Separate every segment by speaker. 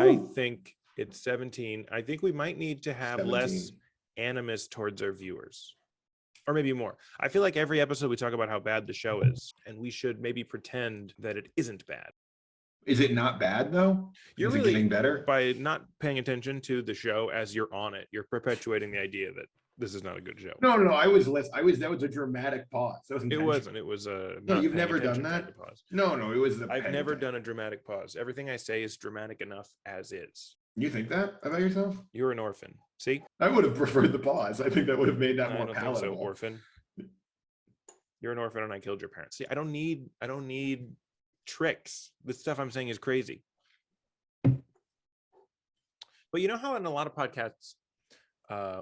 Speaker 1: I think it's 17. I think we might need to have
Speaker 2: 17.
Speaker 1: less animus towards our viewers. Or maybe more. I feel like every episode we talk about how bad the show is, and we should maybe pretend that it isn't bad.
Speaker 2: Is it not bad though?
Speaker 1: You're
Speaker 2: Is
Speaker 1: really
Speaker 2: it getting better?
Speaker 1: by not paying attention to the show as you're on it. You're perpetuating the idea that this is not a good show.
Speaker 2: No. I was that was a dramatic pause.
Speaker 1: It wasn't. It was a.
Speaker 2: No, you've never done that.
Speaker 1: Pause.
Speaker 2: No, it was.
Speaker 1: I've never done a dramatic pause. Everything I say is dramatic enough as is.
Speaker 2: You think that about yourself?
Speaker 1: You're an orphan. See,
Speaker 2: I would have preferred the pause. I think that would have made that
Speaker 1: I
Speaker 2: more
Speaker 1: don't
Speaker 2: palatable.
Speaker 1: think so, orphan. You're an orphan, and I killed your parents. See, I don't need tricks. The stuff I'm saying is crazy. But you know how in a lot of podcasts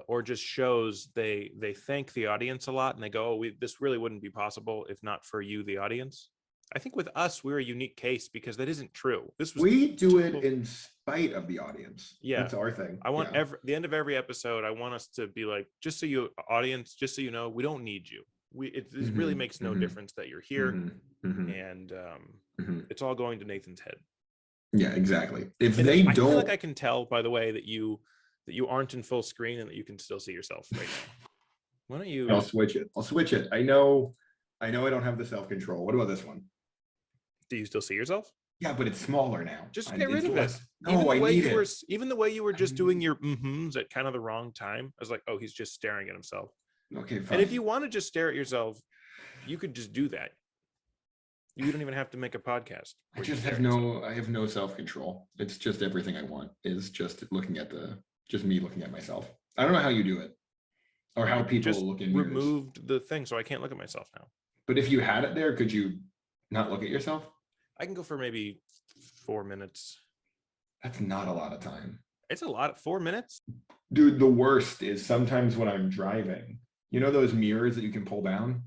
Speaker 1: or just shows, they thank the audience a lot, and they go, "Oh, this really wouldn't be possible if not for you, the audience." I think with us, we're a unique case because that isn't true.
Speaker 2: We do it in spite of the audience.
Speaker 1: Yeah,
Speaker 2: that's our thing.
Speaker 1: I want the end of every episode, I want us to be like, just so you audience, just so you know, we don't need you. It really makes no difference that you're here, and it's all going to Nathan's head.
Speaker 2: Yeah, exactly. If
Speaker 1: and
Speaker 2: they
Speaker 1: I
Speaker 2: don't,
Speaker 1: feel like I can tell, by the way, that you aren't in full screen and that you can still see yourself right now. Why don't you?
Speaker 2: I'll switch it. I know I don't have the self-control. What about this one?
Speaker 1: Do you still see yourself?
Speaker 2: Yeah, but it's smaller now.
Speaker 1: Just get rid of it.
Speaker 2: No, I need it.
Speaker 1: Even the way you were just doing your at kind of the wrong time. I was like, oh, he's just staring at himself.
Speaker 2: Okay, fine.
Speaker 1: And if you want to just stare at yourself, you could just do that. You don't even have to make a podcast.
Speaker 2: I have no self-control. It's just everything I want is just me looking at myself. I don't know how you do it or how people
Speaker 1: just
Speaker 2: look in mirrors.
Speaker 1: Removed the thing, so I can't look at myself now.
Speaker 2: But if you had it there, could you not look at yourself?
Speaker 1: I can go for maybe 4 minutes.
Speaker 2: That's not a lot of time.
Speaker 1: It's a lot. 4 minutes?
Speaker 2: Dude, the worst is sometimes when I'm driving. You know those mirrors that you can pull down?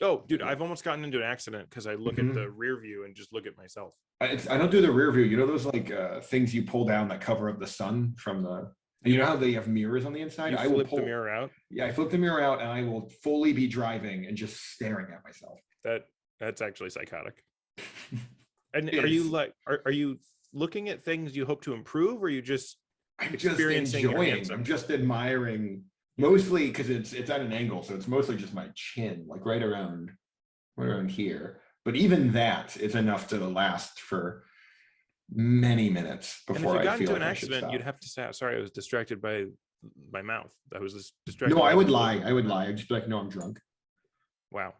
Speaker 1: Oh, dude, I've almost gotten into an accident because I look at the rear view and just look at myself.
Speaker 2: I don't do the rear view. You know those like things you pull down that cover up the sun from the... You know how they have mirrors on the inside?
Speaker 1: I will flip the mirror out?
Speaker 2: Yeah, I flip the mirror out and I will fully be driving and just staring at myself.
Speaker 1: That's actually psychotic. And are you looking at things you hope to improve, or are you just experiencing enjoying?
Speaker 2: I'm just admiring, mostly because it's at an angle, so it's mostly just my chin, like right around here. But even that is enough to last for many minutes before I feel like I should stop. And if you got into an accident,
Speaker 1: you'd have to say, "Sorry, I was distracted by my mouth. I was distracted."
Speaker 2: No, I would lie. I'd just be like, "No, I'm drunk."
Speaker 1: Wow.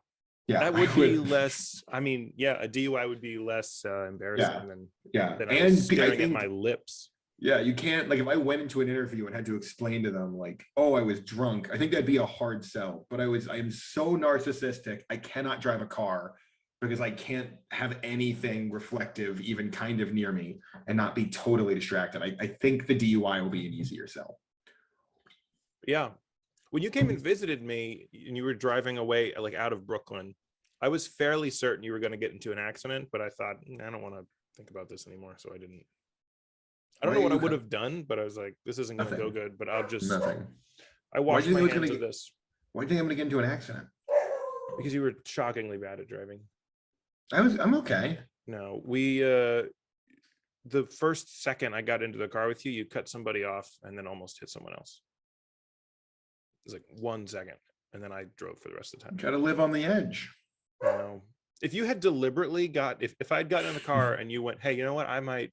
Speaker 2: Yeah,
Speaker 1: that would be less. I mean, yeah, a DUI would be less embarrassing than I was staring at my lips.
Speaker 2: Yeah, you can't, like, if I went into an interview and had to explain to them, like, oh, I was drunk, I think that'd be a hard sell. But I am so narcissistic, I cannot drive a car because I can't have anything reflective even kind of near me and not be totally distracted. I think the DUI will be an easier sell.
Speaker 1: Yeah. When you came and visited me and you were driving away, like out of Brooklyn, I was fairly certain you were going to get into an accident, but I thought, I don't want to think about this anymore. So I didn't. I don't know what I would have done, but I was like, this isn't going to go good, but I'll just.
Speaker 2: Nothing.
Speaker 1: I washed my hands of this.
Speaker 2: Why do you think I'm going to get into an accident?
Speaker 1: Because you were shockingly bad at driving.
Speaker 2: I'm okay.
Speaker 1: No, the first second I got into the car with you, you cut somebody off and then almost hit someone else. It was like 1 second, and then I drove for the rest of the time.
Speaker 2: Got to live on the edge.
Speaker 1: No. If you had deliberately if I'd gotten in the car and you went, hey, you know what, I might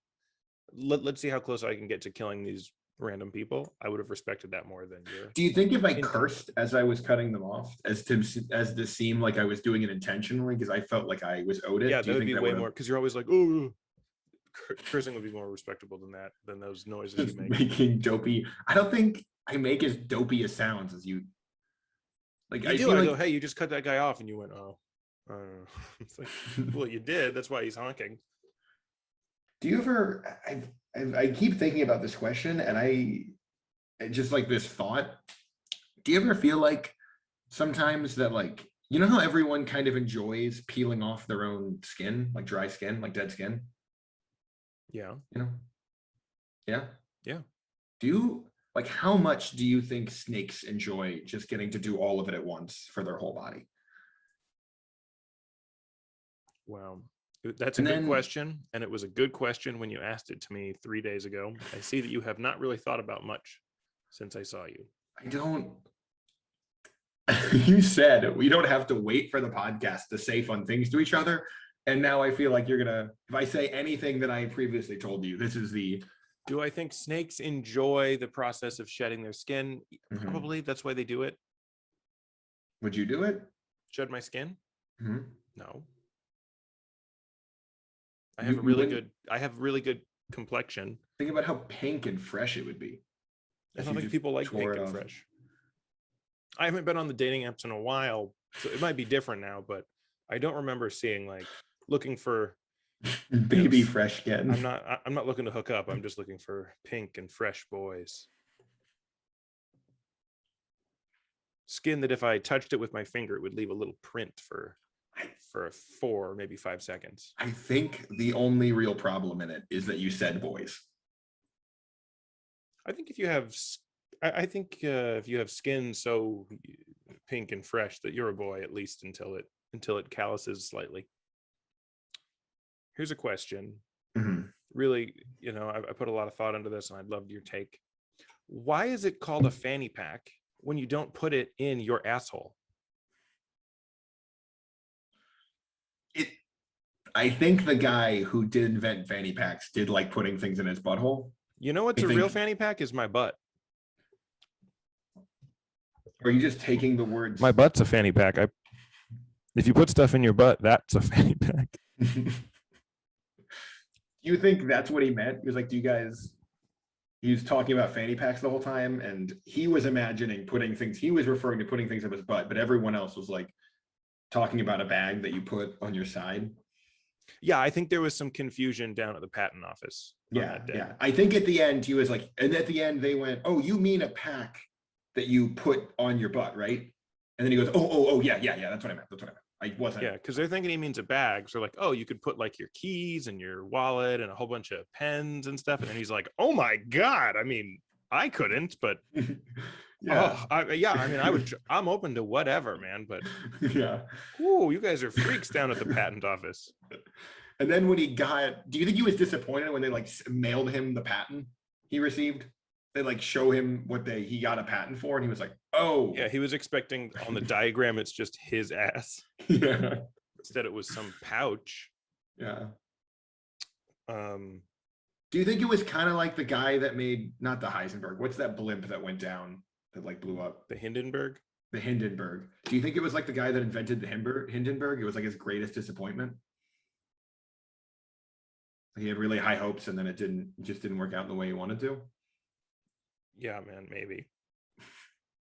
Speaker 1: let's see how close I can get to killing these random people, I would have respected that more than your.
Speaker 2: Do you think if I cursed as I was cutting them off, as to seem like I was doing it intentionally because I felt like I was owed it?
Speaker 1: Yeah, that would be way more, because you're always like, oh, cursing would be more respectable than those noises you make.
Speaker 2: Making dopey. I don't think I make as dopey as sounds as you. Like
Speaker 1: you do. I go, hey, you just cut that guy off, and you went, oh. It's like, well, you did. That's why he's honking.
Speaker 2: Do you ever? I keep thinking about this question, and I just like this thought. Do you ever feel like sometimes that, like, you know how everyone kind of enjoys peeling off their own skin, like dry skin, like dead skin?
Speaker 1: Yeah.
Speaker 2: You know? Yeah.
Speaker 1: Yeah.
Speaker 2: Do you, like, how much do you think snakes enjoy just getting to do all of it at once for their whole body?
Speaker 1: Wow. That's a
Speaker 2: And
Speaker 1: good
Speaker 2: then
Speaker 1: question, and it was a good question when you asked it to me 3 days ago. I see that you have not really thought about much since I saw you.
Speaker 2: I don't. You said we don't have to wait for the podcast to say fun things to each other. And now I feel like you're gonna, if I say anything that I previously told you, this is the.
Speaker 1: Do I think snakes enjoy the process of shedding their skin?
Speaker 2: Mhm.
Speaker 1: Probably. That's why they do it.
Speaker 2: Would you do it?
Speaker 1: Shed my skin?
Speaker 2: Mhm.
Speaker 1: No. I have really good complexion.
Speaker 2: Think about how pink and fresh it would be.
Speaker 1: I
Speaker 2: if
Speaker 1: don't
Speaker 2: you
Speaker 1: think
Speaker 2: just
Speaker 1: people like
Speaker 2: tore
Speaker 1: pink
Speaker 2: it
Speaker 1: and
Speaker 2: off.
Speaker 1: fresh. I haven't been on the dating apps in a while, so it might be different now, but I don't remember seeing like looking for
Speaker 2: Baby
Speaker 1: Yes.
Speaker 2: fresh skin.
Speaker 1: I'm not looking to hook up. I'm just looking for pink and fresh boys. Skin that if I touched it with my finger, it would leave a little print for 4, maybe 5 seconds.
Speaker 2: I think the only real problem in it is that you said boys.
Speaker 1: I think if you have, if you have skin so pink and fresh that you're a boy, at least until it calluses slightly. Here's a question.
Speaker 2: Mhm.
Speaker 1: Really, I put a lot of thought into this, and I'd love your take. Why is it called a fanny pack when you don't put it in your asshole?
Speaker 2: I think the guy who did invent fanny packs did like putting things in his butthole.
Speaker 1: You know what's
Speaker 2: I
Speaker 1: a real
Speaker 2: think-
Speaker 1: fanny pack is my butt.
Speaker 2: Or are you just taking the words?
Speaker 1: My butt's a fanny pack. If you put stuff in your butt, that's a fanny pack.
Speaker 2: Do you think that's what he meant? He was like, he was talking about fanny packs the whole time, and he was imagining he was referring to putting things up his butt, but everyone else was like talking about a bag that you put on your side.
Speaker 1: Yeah, I think there was some confusion down at the patent office.
Speaker 2: Yeah. I think at the end he was like, and at the end they went, "Oh, you mean a pack that you put on your butt, right?" And then he goes, "Oh, yeah, that's what I meant. That's what I meant. I wasn't."
Speaker 1: Yeah, because they're thinking he means a bag. So like, oh, you could put like your keys and your wallet and a whole bunch of pens and stuff. And then he's like, oh my God. I mean, I couldn't, but
Speaker 2: Yeah.
Speaker 1: I'm open to whatever, man. But
Speaker 2: Yeah.
Speaker 1: ooh, you guys are freaks down at the patent office.
Speaker 2: And then when do you think he was disappointed when they like mailed him the patent he received? They like show him what he got a patent for, and he was like, "Oh,
Speaker 1: Yeah, he was expecting on the diagram it's just his ass.
Speaker 2: yeah,
Speaker 1: Instead, it was some pouch.
Speaker 2: yeah."
Speaker 1: Um,
Speaker 2: Do you think it was kind of like the guy that made, not the Heisenberg? What's that blimp that went down that like blew up?
Speaker 1: the Hindenburg.
Speaker 2: The Hindenburg. Do you think it was like the guy that invented the Hindenburg? It was like his greatest disappointment. He had really high hopes, and then it just didn't work out in the way he wanted to.
Speaker 1: Yeah, man, maybe.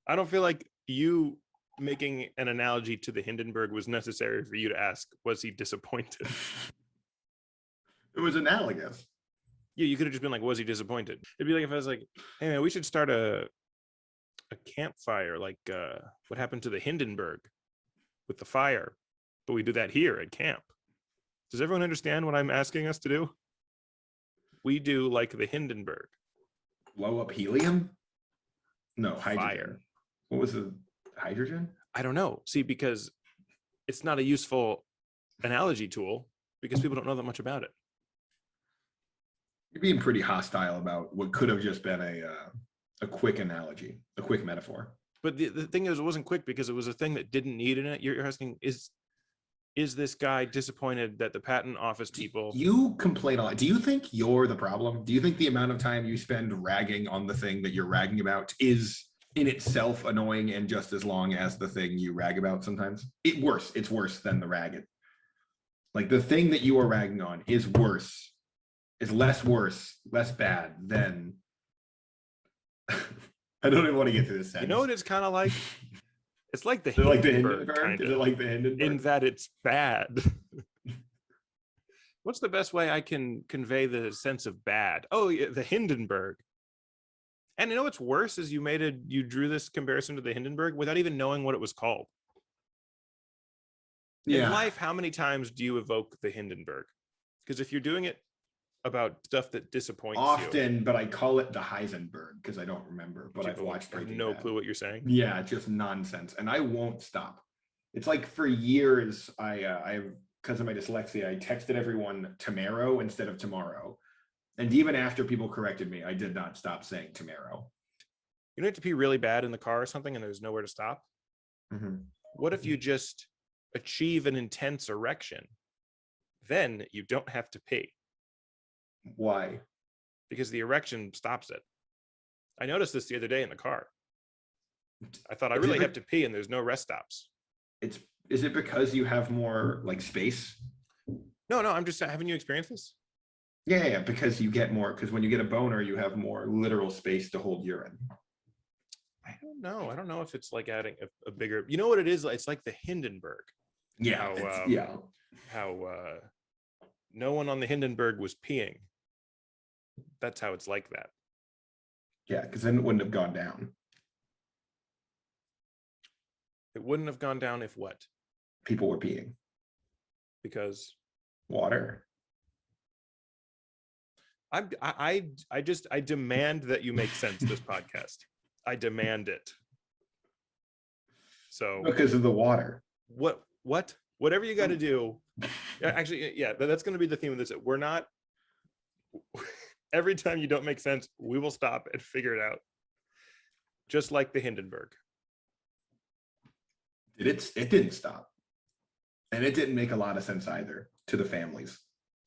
Speaker 1: I don't feel like you making an analogy to the Hindenburg was necessary for you to ask, was he disappointed?
Speaker 2: It was analogous.
Speaker 1: Yeah, you could have just been like, was he disappointed? It'd be like if I was like, hey man, we should start a campfire, like what happened to the Hindenburg with the fire, but we do that here at camp. Does everyone understand what I'm asking us to do? We do like the Hindenburg.
Speaker 2: Blow up helium? No, hydrogen.
Speaker 1: Fire.
Speaker 2: What was the hydrogen?
Speaker 1: I don't know. See, because it's not a useful analogy tool because people don't know that much about it.
Speaker 2: You're being pretty hostile about what could have just been a quick analogy, a quick metaphor.
Speaker 1: But the thing is, it wasn't quick because it was a thing that didn't need in it. You're asking, is this guy disappointed that the patent office people?
Speaker 2: You complain a lot. Do you think you're the problem? Do you think the amount of time you spend ragging on the thing that you're ragging about is in itself annoying and just as long as the thing you rag about sometimes? It's worse than the ragging. Like the thing that you are ragging on is worse, is less bad than I don't even want to get to this sentence.
Speaker 1: You know what it's kind of like? It's like the
Speaker 2: Is it like the
Speaker 1: Hindenburg,
Speaker 2: Hindenburg?
Speaker 1: kind
Speaker 2: Is it
Speaker 1: of,
Speaker 2: like the Hindenburg?
Speaker 1: in that it's bad. What's the best way I can convey the sense of bad? Oh, yeah, the Hindenburg. And you know what's worse is you drew this comparison to the Hindenburg without even knowing what it was called. In life, how many times do you evoke the Hindenburg? Because if you're doing it about stuff that disappoints
Speaker 2: often, but I call it the Heisenberg because I don't remember, but
Speaker 1: you,
Speaker 2: I've watched
Speaker 1: I have
Speaker 2: Breaking
Speaker 1: no
Speaker 2: Bad.
Speaker 1: clue what you're saying.
Speaker 2: Yeah, just nonsense, and I won't stop. It's like for years, I because of my dyslexia, I texted everyone tomorrow instead of tomorrow. And even after people corrected me, I did not stop saying tomorrow.
Speaker 1: You don't have to pee really bad in the car or something and there's nowhere to stop. What if you just achieve an intense erection? Then you don't have to pee.
Speaker 2: Why?
Speaker 1: Because the erection stops it. I noticed this the other day in the car. I thought I really have to pee and there's no rest stops.
Speaker 2: Is it because you have more like space?
Speaker 1: No, I'm just having you experience this.
Speaker 2: Yeah, because you get more, because when you get a boner, you have more literal space to hold urine.
Speaker 1: I don't know if it's like adding a bigger, you know what it is? It's like the Hindenburg.
Speaker 2: Yeah.
Speaker 1: How no one on the Hindenburg was peeing. That's how it's like that.
Speaker 2: Yeah, because then it wouldn't have gone down.
Speaker 1: It wouldn't have gone down if what?
Speaker 2: People were peeing.
Speaker 1: Because
Speaker 2: water.
Speaker 1: I demand that you make sense this podcast. I demand it. So
Speaker 2: because of the water.
Speaker 1: Whatever you got to do. Actually, yeah, that's going to be the theme of this. We're not. Every time you don't make sense, we will stop and figure it out. Just like the Hindenburg.
Speaker 2: It didn't stop. And it didn't make a lot of sense either to the families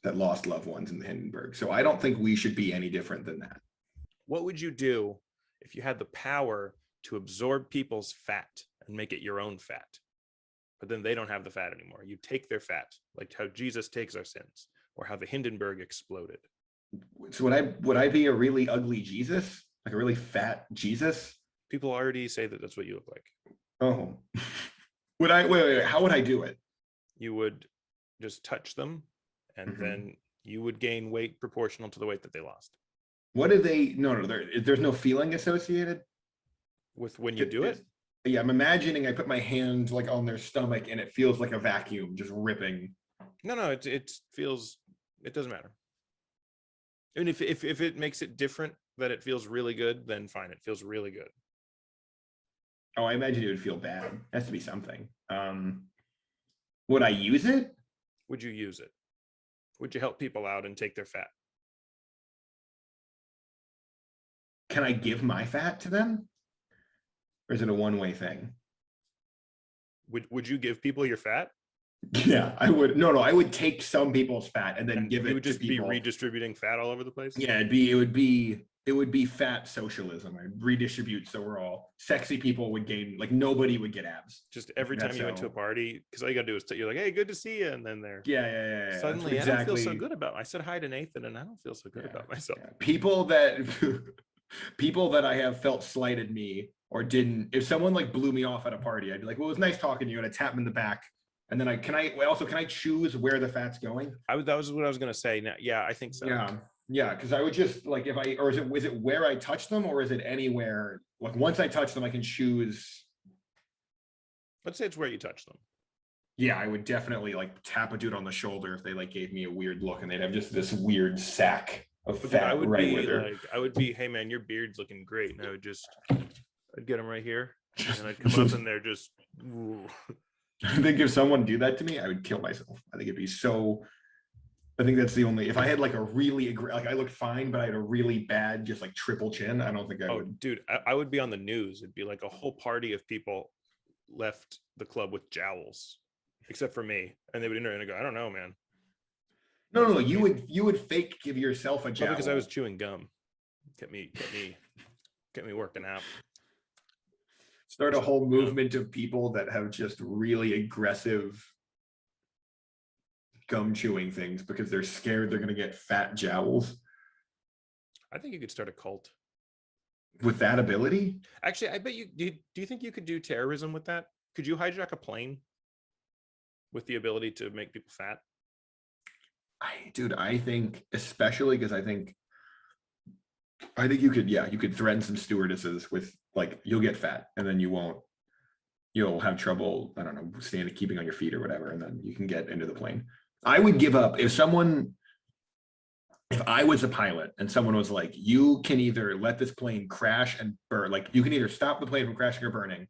Speaker 2: that lost loved ones in the Hindenburg. So I don't think we should be any different than that.
Speaker 1: What would you do if you had the power to absorb people's fat and make it your own fat? But then they don't have the fat anymore. You take their fat, like how Jesus takes our sins, or how the Hindenburg exploded.
Speaker 2: So would I be a really ugly Jesus? Like a really fat Jesus?
Speaker 1: People already say that that's what you look like.
Speaker 2: Oh. Would I wait, how would I do it?
Speaker 1: You would just touch them and then you would gain weight proportional to the weight that they lost.
Speaker 2: What do they there's no feeling associated
Speaker 1: with when you do it?
Speaker 2: Yeah, I'm imagining I put my hand like on their stomach and it feels like a vacuum just ripping.
Speaker 1: No, it feels, it doesn't matter. And if it makes it different, that it feels really good, then fine, it feels really good.
Speaker 2: Oh, I imagine it would feel bad. It has to be something. Would I use it?
Speaker 1: Would you use it? Would you help people out and take their fat?
Speaker 2: Can I give my fat to them? Or is it a one-way thing?
Speaker 1: Would you give people your fat?
Speaker 2: Yeah, I would. No, I would take some people's fat and then give it to people. You would just
Speaker 1: be redistributing fat all over the place?
Speaker 2: Yeah, it would be fat socialism. I'd redistribute so we're all sexy people would gain, like nobody would get abs.
Speaker 1: Just every time you went to a party, because all you gotta do is you're like, hey, good to see you, and then they're suddenly I don't feel so good about. I said hi to Nathan, and I don't feel so good about myself.
Speaker 2: Yeah. People that I have felt slighted me or didn't. If someone like blew me off at a party, I'd be like, well, it was nice talking to you, and I'd tap them in the back. And then can I choose where the fat's going?
Speaker 1: That was what I was gonna say. Now, yeah, I think so.
Speaker 2: Yeah, because I would just like is it where I touch them or is it anywhere? Like once I touch them, I can choose.
Speaker 1: Let's say it's where you touch them.
Speaker 2: Yeah, I would definitely like tap a dude on the shoulder if they like gave me a weird look and they'd have just this weird sack of fat.
Speaker 1: I would be, hey man, your beard's looking great, and I'd get them right here, and I'd come up and they're just. Ooh.
Speaker 2: I think if someone do that to me, I would kill myself. I think it'd be so. I think that's the only. If I had like a really like I looked fine, but I had a really bad, just like triple chin, I don't think I would.
Speaker 1: Dude, I would be on the news. It'd be like a whole party of people left the club with jowls, except for me, and they would enter and go, I don't know, man.
Speaker 2: No, you would fake give yourself a jowl
Speaker 1: because I was chewing gum. Get me working out.
Speaker 2: Start a whole movement of people that have just really aggressive gum chewing things because they're scared they're going to get fat jowls.
Speaker 1: I think you could start a cult
Speaker 2: with that ability.
Speaker 1: Actually, I bet you do you think you could do terrorism with that? Could you hijack a plane with the ability to make people fat?
Speaker 2: I think especially because I think you could threaten some stewardesses with like you'll get fat and then you'll have trouble, I don't know, keeping on your feet or whatever, and then you can get into the plane. I would give up if I was a pilot and someone was like, you can either let this plane crash and burn, like you can either stop the plane from crashing or burning,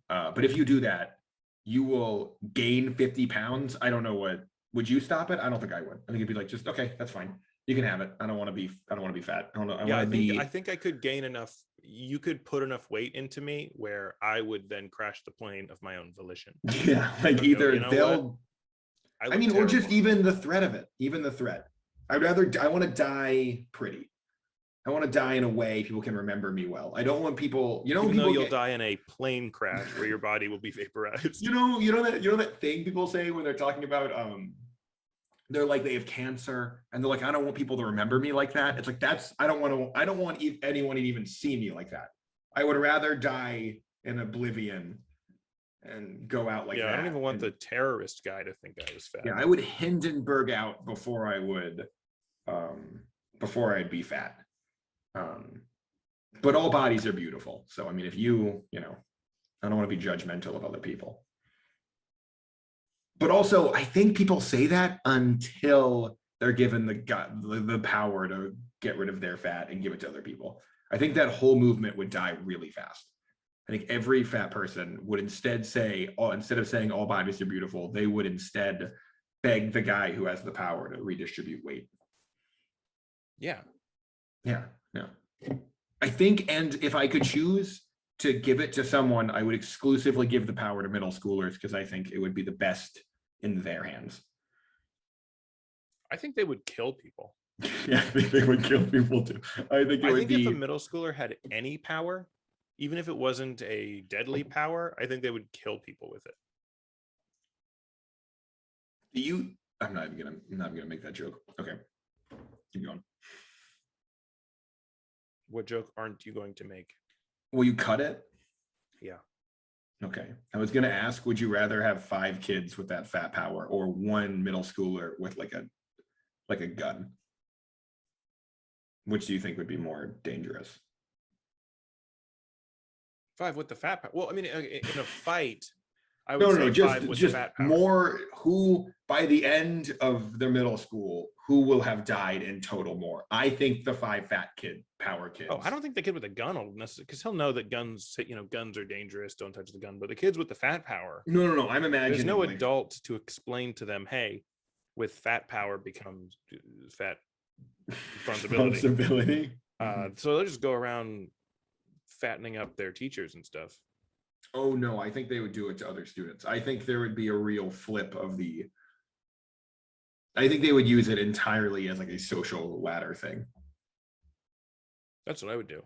Speaker 2: but if you do that, you will gain 50 pounds. I don't know what Would you stop it? I don't think I would. I think it'd be like, just okay, that's fine. You can have it. I don't want to be fat. I don't know.
Speaker 1: Yeah, I think I could gain enough. You could put enough weight into me where I would then crash the plane of my own volition.
Speaker 2: Yeah, like either
Speaker 1: you know
Speaker 2: they'll.
Speaker 1: I mean,
Speaker 2: or just even the threat of it. Even the threat. I want to die pretty. I want to die in a way people can remember me well. I don't want people,
Speaker 1: even though you'll die in a plane crash where your body will be vaporized.
Speaker 2: You know that thing people say when they're talking about they're like they have cancer and they're like, I don't want people to remember me like that. It's like I don't want anyone to even see me like that. I would rather die in oblivion and go out like that.
Speaker 1: I don't even want the terrorist guy to think I was fat.
Speaker 2: Yeah, I would Hindenburg out before I'd be fat. But all bodies are beautiful. So I mean, if you I don't want to be judgmental of other people. But also, I think people say that until they're given the power to get rid of their fat and give it to other people. I think that whole movement would die really fast. I think every fat person would instead of saying all bodies are beautiful, they would instead beg the guy who has the power to redistribute weight.
Speaker 1: Yeah.
Speaker 2: I think, and if I could choose to give it to someone, I would exclusively give the power to middle schoolers because I think it would be the best in their hands.
Speaker 1: I think they would kill people.
Speaker 2: Yeah, I think they would kill people too. I think
Speaker 1: if a middle schooler had any power, even if it wasn't a deadly power, I think they would kill people with it.
Speaker 2: I'm not even gonna make that joke. Okay, keep going.
Speaker 1: What joke aren't you going to make?
Speaker 2: Will you cut it?
Speaker 1: Yeah.
Speaker 2: Okay. I was gonna ask, would you rather have 5 kids with that fat power or 1 middle schooler with like a gun? Which do you think would be more dangerous?
Speaker 1: 5 with the fat power. Well, I mean, in a fight, I would say 5 with the fat power.
Speaker 2: More who by the end of their middle school, who will have died in total more? I think the 5 fat power kids.
Speaker 1: Oh, I don't think the kid with a gun will necessarily, because he'll know that guns are dangerous. Don't touch the gun. But the kids with the fat power.
Speaker 2: No. I'm imagining
Speaker 1: there's no adult to explain to them, hey, with fat power becomes fat responsibility. So they'll just go around fattening up their teachers and stuff.
Speaker 2: Oh no, I think they would do it to other students. I think there would be a real flip of I think they would use it entirely as like a social ladder thing.
Speaker 1: That's what I would do.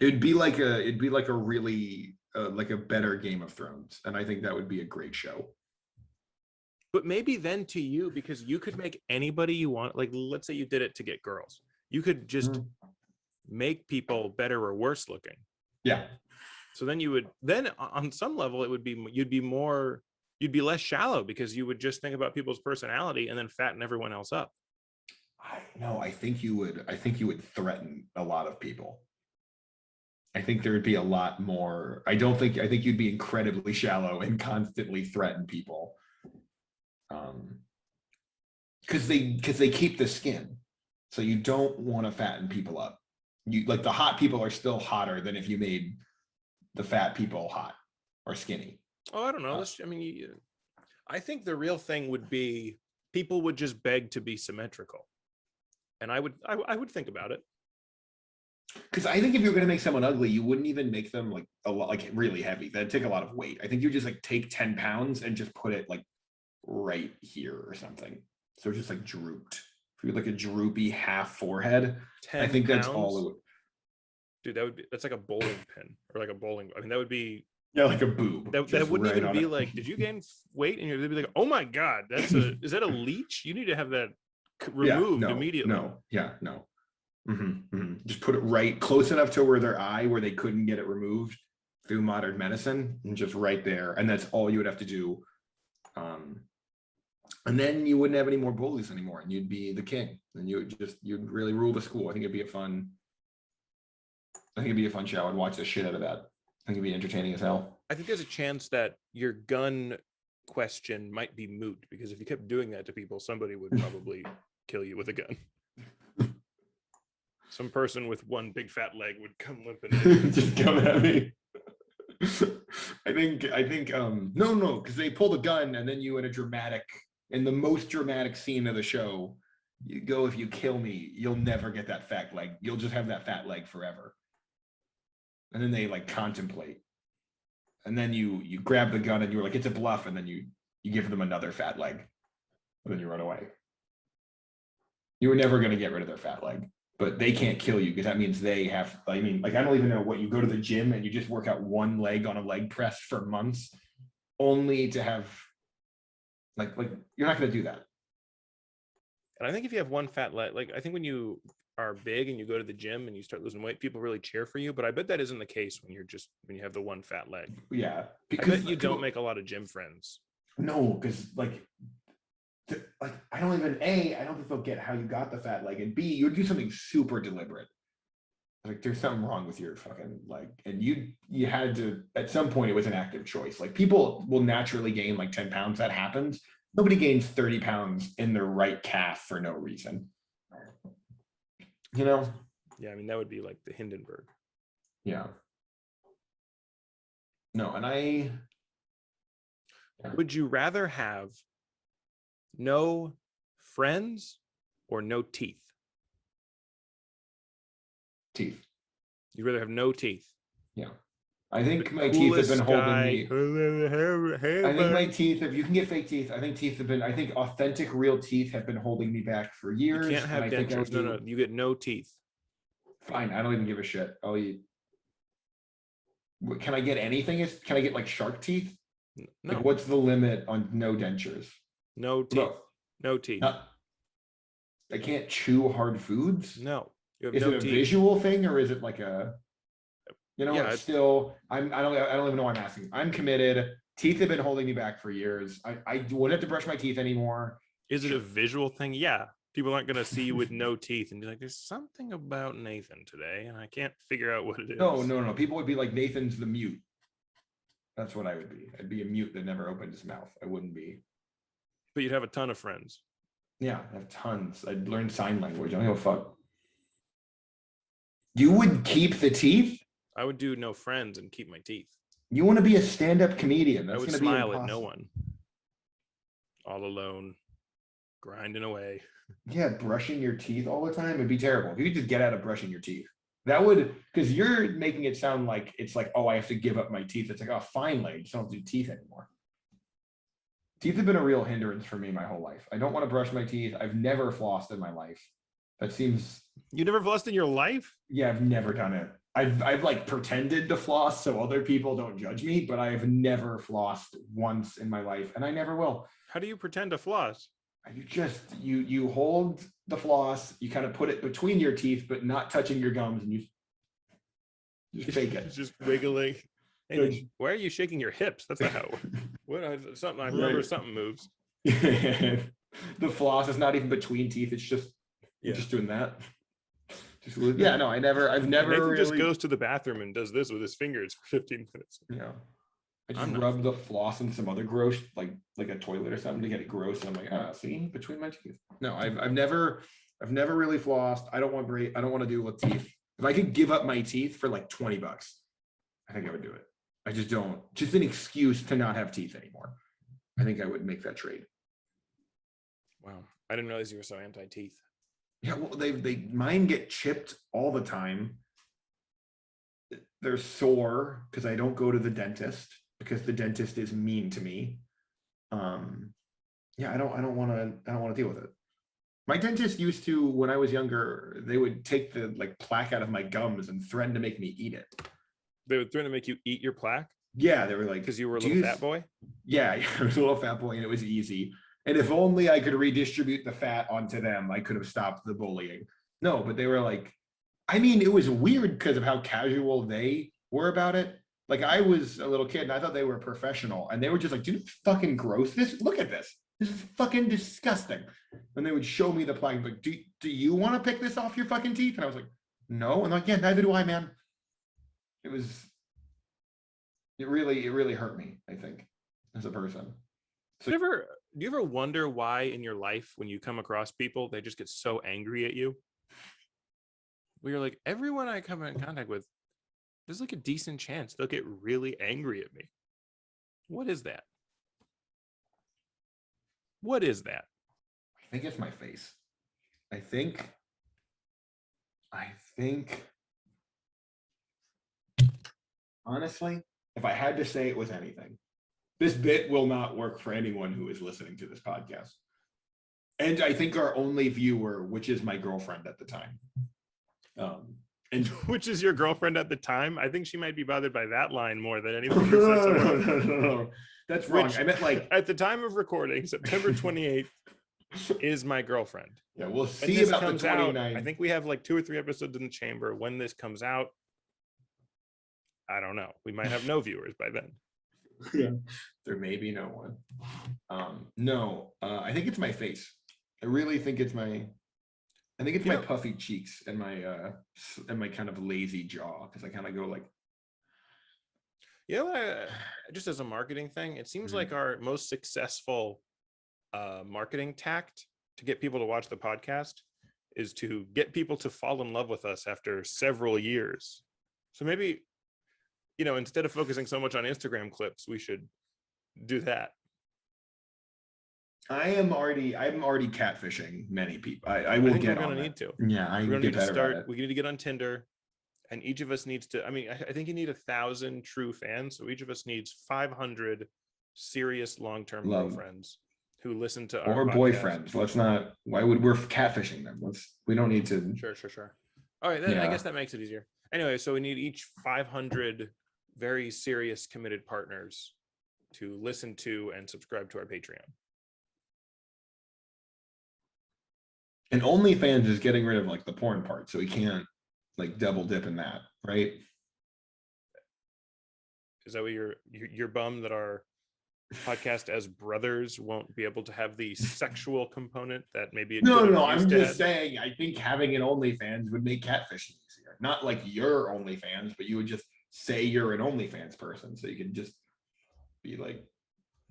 Speaker 2: It'd be like a really like a better Game of Thrones, and I think that would be a great show.
Speaker 1: But maybe then to you, because you could make anybody you want. Like, let's say you did it to get girls. You could just make people better or worse looking.
Speaker 2: Yeah.
Speaker 1: So then on some level, it would be, you'd be less shallow because you would just think about people's personality and then fatten everyone else up.
Speaker 2: I think you would threaten a lot of people. I think there would be a lot more. I think you'd be incredibly shallow and constantly threaten people. Because they keep the skin. So you don't want to fatten people up. You like the hot people are still hotter than if you made the fat people hot or skinny.
Speaker 1: Oh, I don't know. I think the real thing would be people would just beg to be symmetrical. And I would think about it.
Speaker 2: Because I think if you're going to make someone ugly, you wouldn't even make them like a lot, like really heavy. That'd take a lot of weight. I think you just like take 10 pounds and just put it like right here or something. So it's just like drooped. If you had like a droopy half forehead, I think that's all it would.
Speaker 1: Dude, that's like a bowling pin or like a bowling. I mean, that would be.
Speaker 2: Yeah, like a boob.
Speaker 1: That wouldn't even be like, did you gain weight? And you'd be like, oh my God, is that a leech? You need to have that removed immediately.
Speaker 2: No. Just put it right close enough to where their eye, where they couldn't get it removed through modern medicine, and just right there. And that's all you would have to do. And then you wouldn't have any more bullies anymore, and you'd be the king. And you'd really rule the school. I think it'd be a fun show. I'd watch the shit out of that. I think it'd be entertaining as hell.
Speaker 1: I think there's a chance that your gun question might be moot, because if you kept doing that to people, somebody would probably kill you with a gun. Some person with one big fat leg would come limping in.
Speaker 2: Just come at me. I think no, because they pull the gun and then you in a dramatic In the most dramatic scene of the show, you go, if you kill me, you'll never get that fat leg. You'll just have that fat leg forever. And then they like contemplate. And then you grab the gun and you're like, it's a bluff, and then you give them another fat leg. And then you run away. You were never going to get rid of their fat leg, but they can't kill you because that means they have, I mean, like, I don't even know what, you go to the gym and you just work out one leg on a leg press for months only to have like you're not going to do that.
Speaker 1: And I think if you have one fat leg, like I think when you are big and you go to the gym and you start losing weight, people really cheer for you. But I bet that isn't the case when you have the one fat leg.
Speaker 2: Yeah.
Speaker 1: I bet you don't make a lot of gym friends.
Speaker 2: No, because like I don't think they'll get how you got the fat leg, and B, you would do something super deliberate. Like there's something wrong with your fucking leg, and you had to, at some point it was an active choice. Like people will naturally gain like 10 pounds. That happens. Nobody gains 30 pounds in their right calf for no reason. You know?
Speaker 1: Yeah, I mean that would be like the Hindenburg.
Speaker 2: Yeah. No, and
Speaker 1: would you rather have no friends or no teeth?
Speaker 2: Teeth.
Speaker 1: You'd rather have no teeth?
Speaker 2: Yeah. I think my teeth have been holding me. I think my teeth, if you can get fake teeth, I think authentic real teeth have been holding me back for years.
Speaker 1: You can't have dentures. No, you get no teeth.
Speaker 2: Fine, I don't even give a shit. I'll eat. Can I get anything? Can I get like shark teeth?
Speaker 1: No.
Speaker 2: Like, what's the limit on no dentures?
Speaker 1: No teeth. No teeth.
Speaker 2: I can't chew hard foods.
Speaker 1: No.
Speaker 2: Is it a visual thing, or is it like a, it's still, I don't even know why I'm asking. I'm committed. Teeth have been holding me back for years. I wouldn't have to brush my teeth anymore.
Speaker 1: Is it a visual thing? Yeah. People aren't going to see you with no teeth and be like, there's something about Nathan today, and I can't figure out what it is.
Speaker 2: No. People would be like, Nathan's the mute. That's what I would be. I'd be a mute that never opened his mouth. I wouldn't be.
Speaker 1: But you'd have a ton of friends.
Speaker 2: Yeah, I have tons. I'd learn sign language. I don't give a fuck. You would keep the teeth?
Speaker 1: I would do no friends and keep my teeth.
Speaker 2: You want to be a stand-up comedian. That's
Speaker 1: I would smile at no one. All alone, grinding away.
Speaker 2: Yeah, brushing your teeth all the time would be terrible. If you could just get out of brushing your teeth. That would, because you're making it sound like it's like, oh, I have to give up my teeth. It's like, oh, finally, I just don't do teeth anymore. Teeth have been a real hindrance for me my whole life. I don't want to brush my teeth. I've never flossed in my life. That seems...
Speaker 1: You never flossed in your life?
Speaker 2: Yeah, I've never done it. I've like pretended to floss so other people don't judge me, but I've never flossed once in my life, and I never will.
Speaker 1: How do you pretend to floss?
Speaker 2: You hold the floss, you kind of put it between your teeth, but not touching your gums, and you just fake it.
Speaker 1: Just wiggling. Hey, why are you shaking your hips? That's not how it works. I remember something moves.
Speaker 2: The floss is not even between teeth. It's just you're just doing that. I've never
Speaker 1: Nathan
Speaker 2: really
Speaker 1: just goes to the bathroom and does this with his fingers for 15 minutes.
Speaker 2: Yeah. I just rub the floss in some other gross, like a toilet or something to get it gross. And I'm like, see, between my teeth. No, I've never really flossed. I don't want to do with teeth. If I could give up my teeth for like $20, I think I would do it. I just don't. Just an excuse to not have teeth anymore. I think I would make that trade.
Speaker 1: Wow, I didn't realize you were so anti-teeth.
Speaker 2: Yeah, well, mine get chipped all the time. They're sore because I don't go to the dentist because the dentist is mean to me. I don't want to deal with it. My dentist used to, when I was younger, they would take the like plaque out of my gums and threaten to make me eat it.
Speaker 1: They would threaten to make you eat your plaque?
Speaker 2: Yeah, they were like,
Speaker 1: because you were a little fat boy?
Speaker 2: Yeah, I was a little fat boy and it was easy. And if only I could redistribute the fat onto them, I could have stopped the bullying. No, but they were like, I mean, it was weird because of how casual they were about it. Like I was a little kid and I thought they were professional and they were just like, dude, fucking gross. Look at this. This is fucking disgusting. And they would show me the plaque, like, do you want to pick this off your fucking teeth? And I was like, no. And like, yeah, neither do I, man. It really hurt me, I think, as a person. So
Speaker 1: do you ever wonder why in your life, when you come across people, they just get so angry at you? Where you're like, everyone I come in contact with, there's like a decent chance they'll get really angry at me. What is that? What is that?
Speaker 2: I think it's my face. I think honestly, if I had to say it was anything, this bit will not work for anyone who is listening to this podcast. And I think our only viewer, which is my girlfriend at the time. And
Speaker 1: which is your girlfriend at the time? I think she might be bothered by that line more than anything you said so far.
Speaker 2: no. That's wrong.
Speaker 1: Which,
Speaker 2: I meant like
Speaker 1: at the time of recording, September 28th is my girlfriend.
Speaker 2: Yeah, we'll
Speaker 1: When
Speaker 2: see
Speaker 1: this
Speaker 2: about the
Speaker 1: comes
Speaker 2: 29th.
Speaker 1: out, I think we have like 2 or 3 episodes in the chamber. When this comes out, I don't know. We might have no viewers by then.
Speaker 2: Yeah. There may be no one. I think it's my face. I really think it's my my puffy cheeks and my kind of lazy jaw, because I kind of go like,
Speaker 1: just as a marketing thing, it seems like our most successful marketing tact to get people to watch the podcast is to get people to fall in love with us after several years. So maybe, instead of focusing so much on Instagram clips, we should do that.
Speaker 2: I'm already catfishing many people. I
Speaker 1: think
Speaker 2: get
Speaker 1: we're
Speaker 2: on
Speaker 1: gonna
Speaker 2: that.
Speaker 1: need to.
Speaker 2: Yeah,
Speaker 1: We're gonna
Speaker 2: get
Speaker 1: need to
Speaker 2: better at
Speaker 1: start.
Speaker 2: it.
Speaker 1: We need to get on Tinder, and each of us needs to. I think you need 1,000 true fans. So each of us needs 500 serious long-term girlfriends who listen to our
Speaker 2: or
Speaker 1: podcast.
Speaker 2: boyfriends. Let's not. Why would we're catfishing them? We don't need to.
Speaker 1: Sure. All right, I guess that makes it easier. Anyway, so we need each 500 very serious, committed partners to listen to and subscribe to our Patreon.
Speaker 2: And OnlyFans is getting rid of like the porn part, so we can't like double dip in that, right?
Speaker 1: Is that what you're bummed that our podcast as brothers won't be able to have the sexual component that maybe it
Speaker 2: No. I'm just saying. I think having an OnlyFans would make catfishing easier. Not like your OnlyFans, but you would just say you're an OnlyFans person, so you can just be like,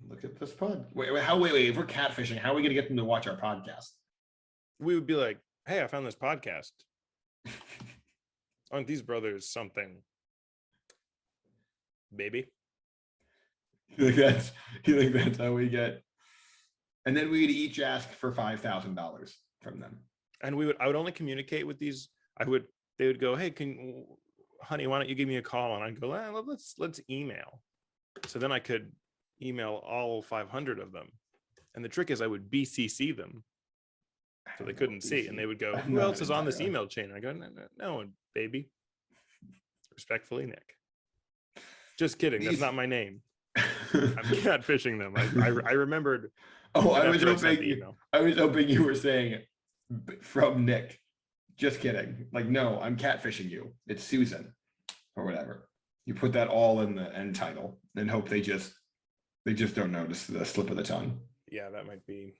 Speaker 2: "Look at this pod." Wait. If we're catfishing, how are we gonna get them to watch our podcast?
Speaker 1: We would be like, "Hey, I found this podcast. Aren't these brothers something, baby?"
Speaker 2: You think that's how we get? And then we'd each ask for $5,000 from them.
Speaker 1: And I would only communicate with these. They would go, "Hey, honey, why don't you give me a call?" And I'd go, let's email. So then I could email all 500 of them. And the trick is I would BCC them, so they couldn't see, and they would go, "Who else is on this email chain?" I go, "No, baby. Respectfully, Nick." Just kidding. That's not my name. I'm catfishing them. I remembered.
Speaker 2: Oh, I was hoping you were saying from Nick. Just kidding. Like, no, I'm catfishing you. It's Susan or whatever. You put that all in the end title and hope they just don't notice the slip of the tongue.
Speaker 1: Yeah, that might be.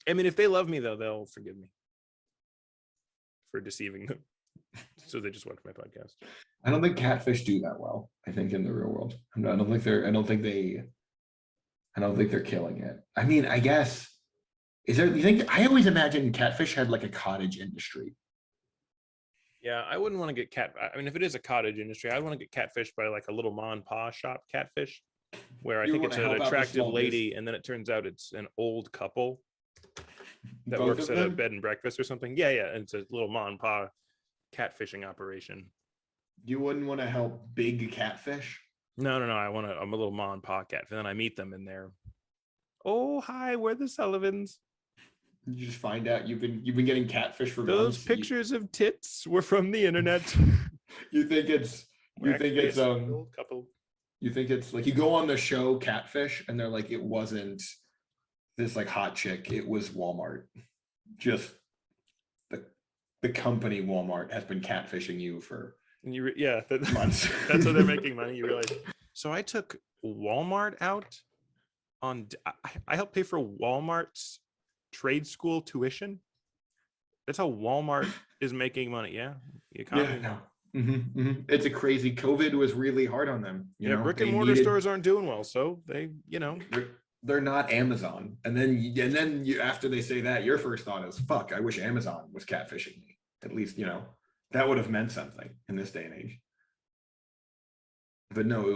Speaker 1: I mean, if they love me though, they'll forgive me for deceiving them. So they just watch my podcast.
Speaker 2: I don't think catfish do that well. I think in the real world, I don't think they're killing it. I mean, I guess you think? I always imagined catfish had like a cottage industry.
Speaker 1: Yeah, I wouldn't want to get I mean, if it is a cottage industry, I want to get catfished by like a little mom and pa shop catfish, where I think it's an attractive lady, and then it turns out it's an old couple that works at a bed and breakfast or something. Yeah, and it's a little mom and pa catfishing operation.
Speaker 2: You wouldn't want to help big catfish?
Speaker 1: No. I'm a little mom and pa catfish, and then I meet them in there. "Oh, hi, we're the Sullivans."
Speaker 2: You just find out you've been getting catfish for
Speaker 1: those
Speaker 2: months.
Speaker 1: Pictures of tits were from the internet.
Speaker 2: You think it's
Speaker 1: old couple.
Speaker 2: You think it's like you go on the show Catfish and they're like, it wasn't this like hot chick, it was Walmart. Just the company Walmart has been catfishing you for months. That's
Speaker 1: how they're making money. You realize. So I took Walmart out on. I helped pay for Walmart's trade school tuition. That's how Walmart is making money. Yeah, the economy.
Speaker 2: Yeah, no. It's a crazy. COVID was really hard on them. You know,
Speaker 1: brick and mortar stores aren't doing well, so they,
Speaker 2: they're not Amazon. And then you after they say that, your first thought is, "Fuck, I wish Amazon was catfishing me." At least that would have meant something in this day and age. But no,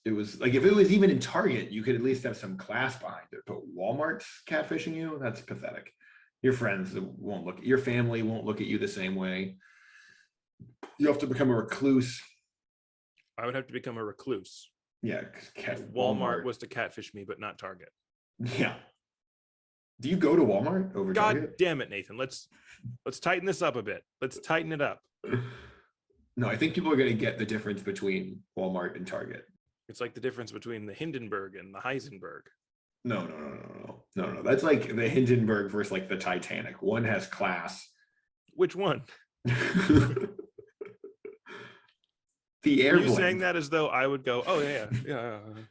Speaker 2: it was like if it was even in Target, you could at least have some class behind it. But Walmart's catfishing you, that's pathetic. Your friends won't look, your family won't look at you the same way. You have to become a recluse.
Speaker 1: I would have to become a recluse.
Speaker 2: Yeah,
Speaker 1: If Walmart was to catfish me, but not Target.
Speaker 2: Yeah. Do you go to Walmart over
Speaker 1: God
Speaker 2: Target?
Speaker 1: damn it, Nathan. Let's tighten this up a bit. Let's tighten it up.
Speaker 2: No, I think people are going to get the difference between Walmart and Target.
Speaker 1: It's like the difference between the Hindenburg and the Heisenberg.
Speaker 2: No. That's like the Hindenburg versus like the Titanic. One has class.
Speaker 1: Which one?
Speaker 2: The air
Speaker 1: Are you
Speaker 2: blimp.
Speaker 1: saying that as though I would go, oh yeah.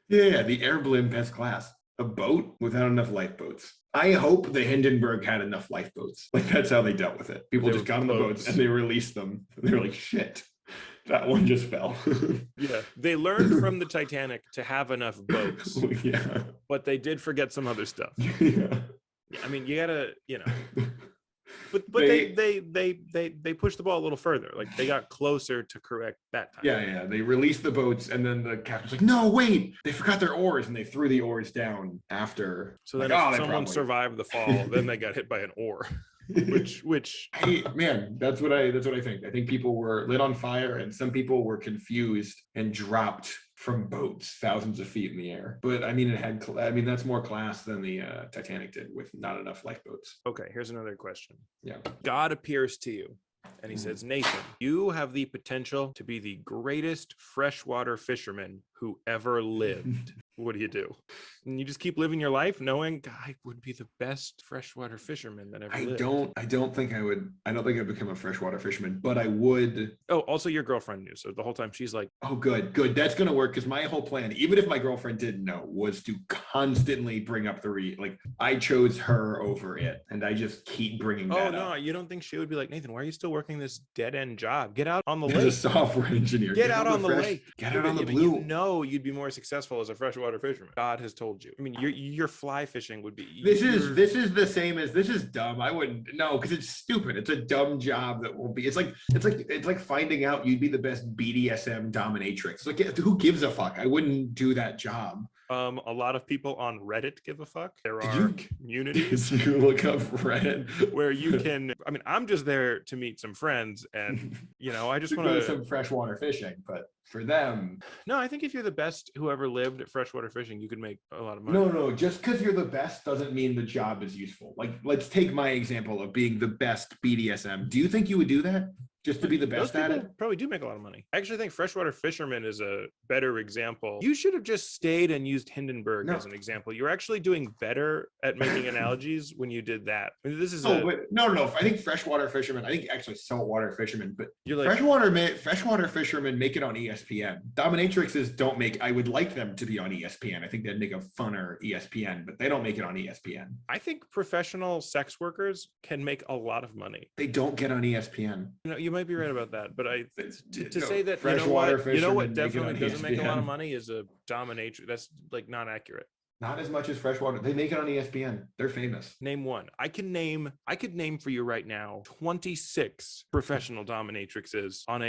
Speaker 2: Yeah, the air blimp has class. A boat without enough lifeboats. I hope the Hindenburg had enough lifeboats. Like that's how they dealt with it. People
Speaker 1: They
Speaker 2: just
Speaker 1: were
Speaker 2: got on the
Speaker 1: boats.
Speaker 2: boats and they released them. They were like, shit, that one just fell.
Speaker 1: Yeah. They learned from the Titanic to have enough boats,
Speaker 2: Yeah.
Speaker 1: but they did forget some other stuff.
Speaker 2: Yeah.
Speaker 1: I mean, you gotta, but
Speaker 2: They-
Speaker 1: they pushed the ball a little further. Like they got closer to correct that time.
Speaker 2: Yeah. They released the boats, and then the captain's like, "No, wait! They forgot their oars," and they threw the oars down after.
Speaker 1: So then,
Speaker 2: like,
Speaker 1: if
Speaker 2: "Oh, they
Speaker 1: someone
Speaker 2: probably-"
Speaker 1: survived the fall, then they got hit by an oar. Which
Speaker 2: Hey, man, that's what I think. I think people were lit on fire, and some people were confused and dropped from boats thousands of feet in the air. But I mean, that's more class than the Titanic did with not enough lifeboats.
Speaker 1: Okay, here's another question.
Speaker 2: Yeah.
Speaker 1: God appears to you and he says, Nathan, you have the potential to be the greatest freshwater fisherman who ever lived. What do? And you just keep living your life knowing I would be the best freshwater fisherman that ever lived.
Speaker 2: I don't think I'd become a freshwater fisherman, but I would.
Speaker 1: Oh, also your girlfriend knew. So the whole time she's like,
Speaker 2: Oh, good. That's gonna work, because my whole plan, even if my girlfriend didn't know, was to constantly bring up like I chose her over it, and I just keep bringing
Speaker 1: oh
Speaker 2: that
Speaker 1: no,
Speaker 2: up.
Speaker 1: you don't think she would be like, Nathan, why are you still working this dead end job? Get out on the
Speaker 2: As a
Speaker 1: lake.
Speaker 2: software engineer,
Speaker 1: Get out on the lake.
Speaker 2: Get out on the
Speaker 1: But
Speaker 2: blue.
Speaker 1: you know you'd be more successful as a freshwater fisherman. God has told you. I mean, your fly fishing would be.
Speaker 2: This is the same as this is dumb. I wouldn't no, because it's stupid. It's a dumb job that won't be. It's like finding out you'd be the best BDSM dominatrix. It's like, who gives a fuck? I wouldn't do that job.
Speaker 1: A lot of people on Reddit give a fuck. There
Speaker 2: Did
Speaker 1: are
Speaker 2: you-
Speaker 1: communities
Speaker 2: Did you look up Reddit?
Speaker 1: where you can. I mean, I'm just there to meet some friends, and I just
Speaker 2: To
Speaker 1: want
Speaker 2: go
Speaker 1: to.
Speaker 2: some freshwater fishing, but for them,
Speaker 1: No, I think if you're the best who ever lived at freshwater fishing, you could make a lot of money.
Speaker 2: no. Just because you're the best doesn't mean the job is useful. Like, let's take my example of being the best BDSM. Do you think you would do that just to be the
Speaker 1: Those
Speaker 2: best at
Speaker 1: people
Speaker 2: it?
Speaker 1: probably do make a lot of money. I actually think freshwater fisherman is a better example. You should have just stayed and used Hindenburg
Speaker 2: No.
Speaker 1: as an example. You're actually doing better at making analogies when you did that. I mean, this is
Speaker 2: No, but no. I think freshwater fishermen. I think actually saltwater fishermen, but
Speaker 1: you're like
Speaker 2: freshwater fishermen make it on ESPN. Dominatrixes don't make. I would like them to be on ESPN. I think they'd make a funner ESPN, but they don't make it on ESPN.
Speaker 1: I think professional sex workers can make a lot of money.
Speaker 2: They don't get on ESPN.
Speaker 1: You might be right about that, but to
Speaker 2: No,
Speaker 1: say that
Speaker 2: freshwater
Speaker 1: you know what
Speaker 2: fishermen make it
Speaker 1: definitely
Speaker 2: on
Speaker 1: doesn't make a lot of
Speaker 2: ESPN.
Speaker 1: money is a dominatrix. That's like not accurate.
Speaker 2: Not as much as freshwater. They make it on ESPN. They're famous.
Speaker 1: Name one. I could name for you right now 26 professional dominatrixes on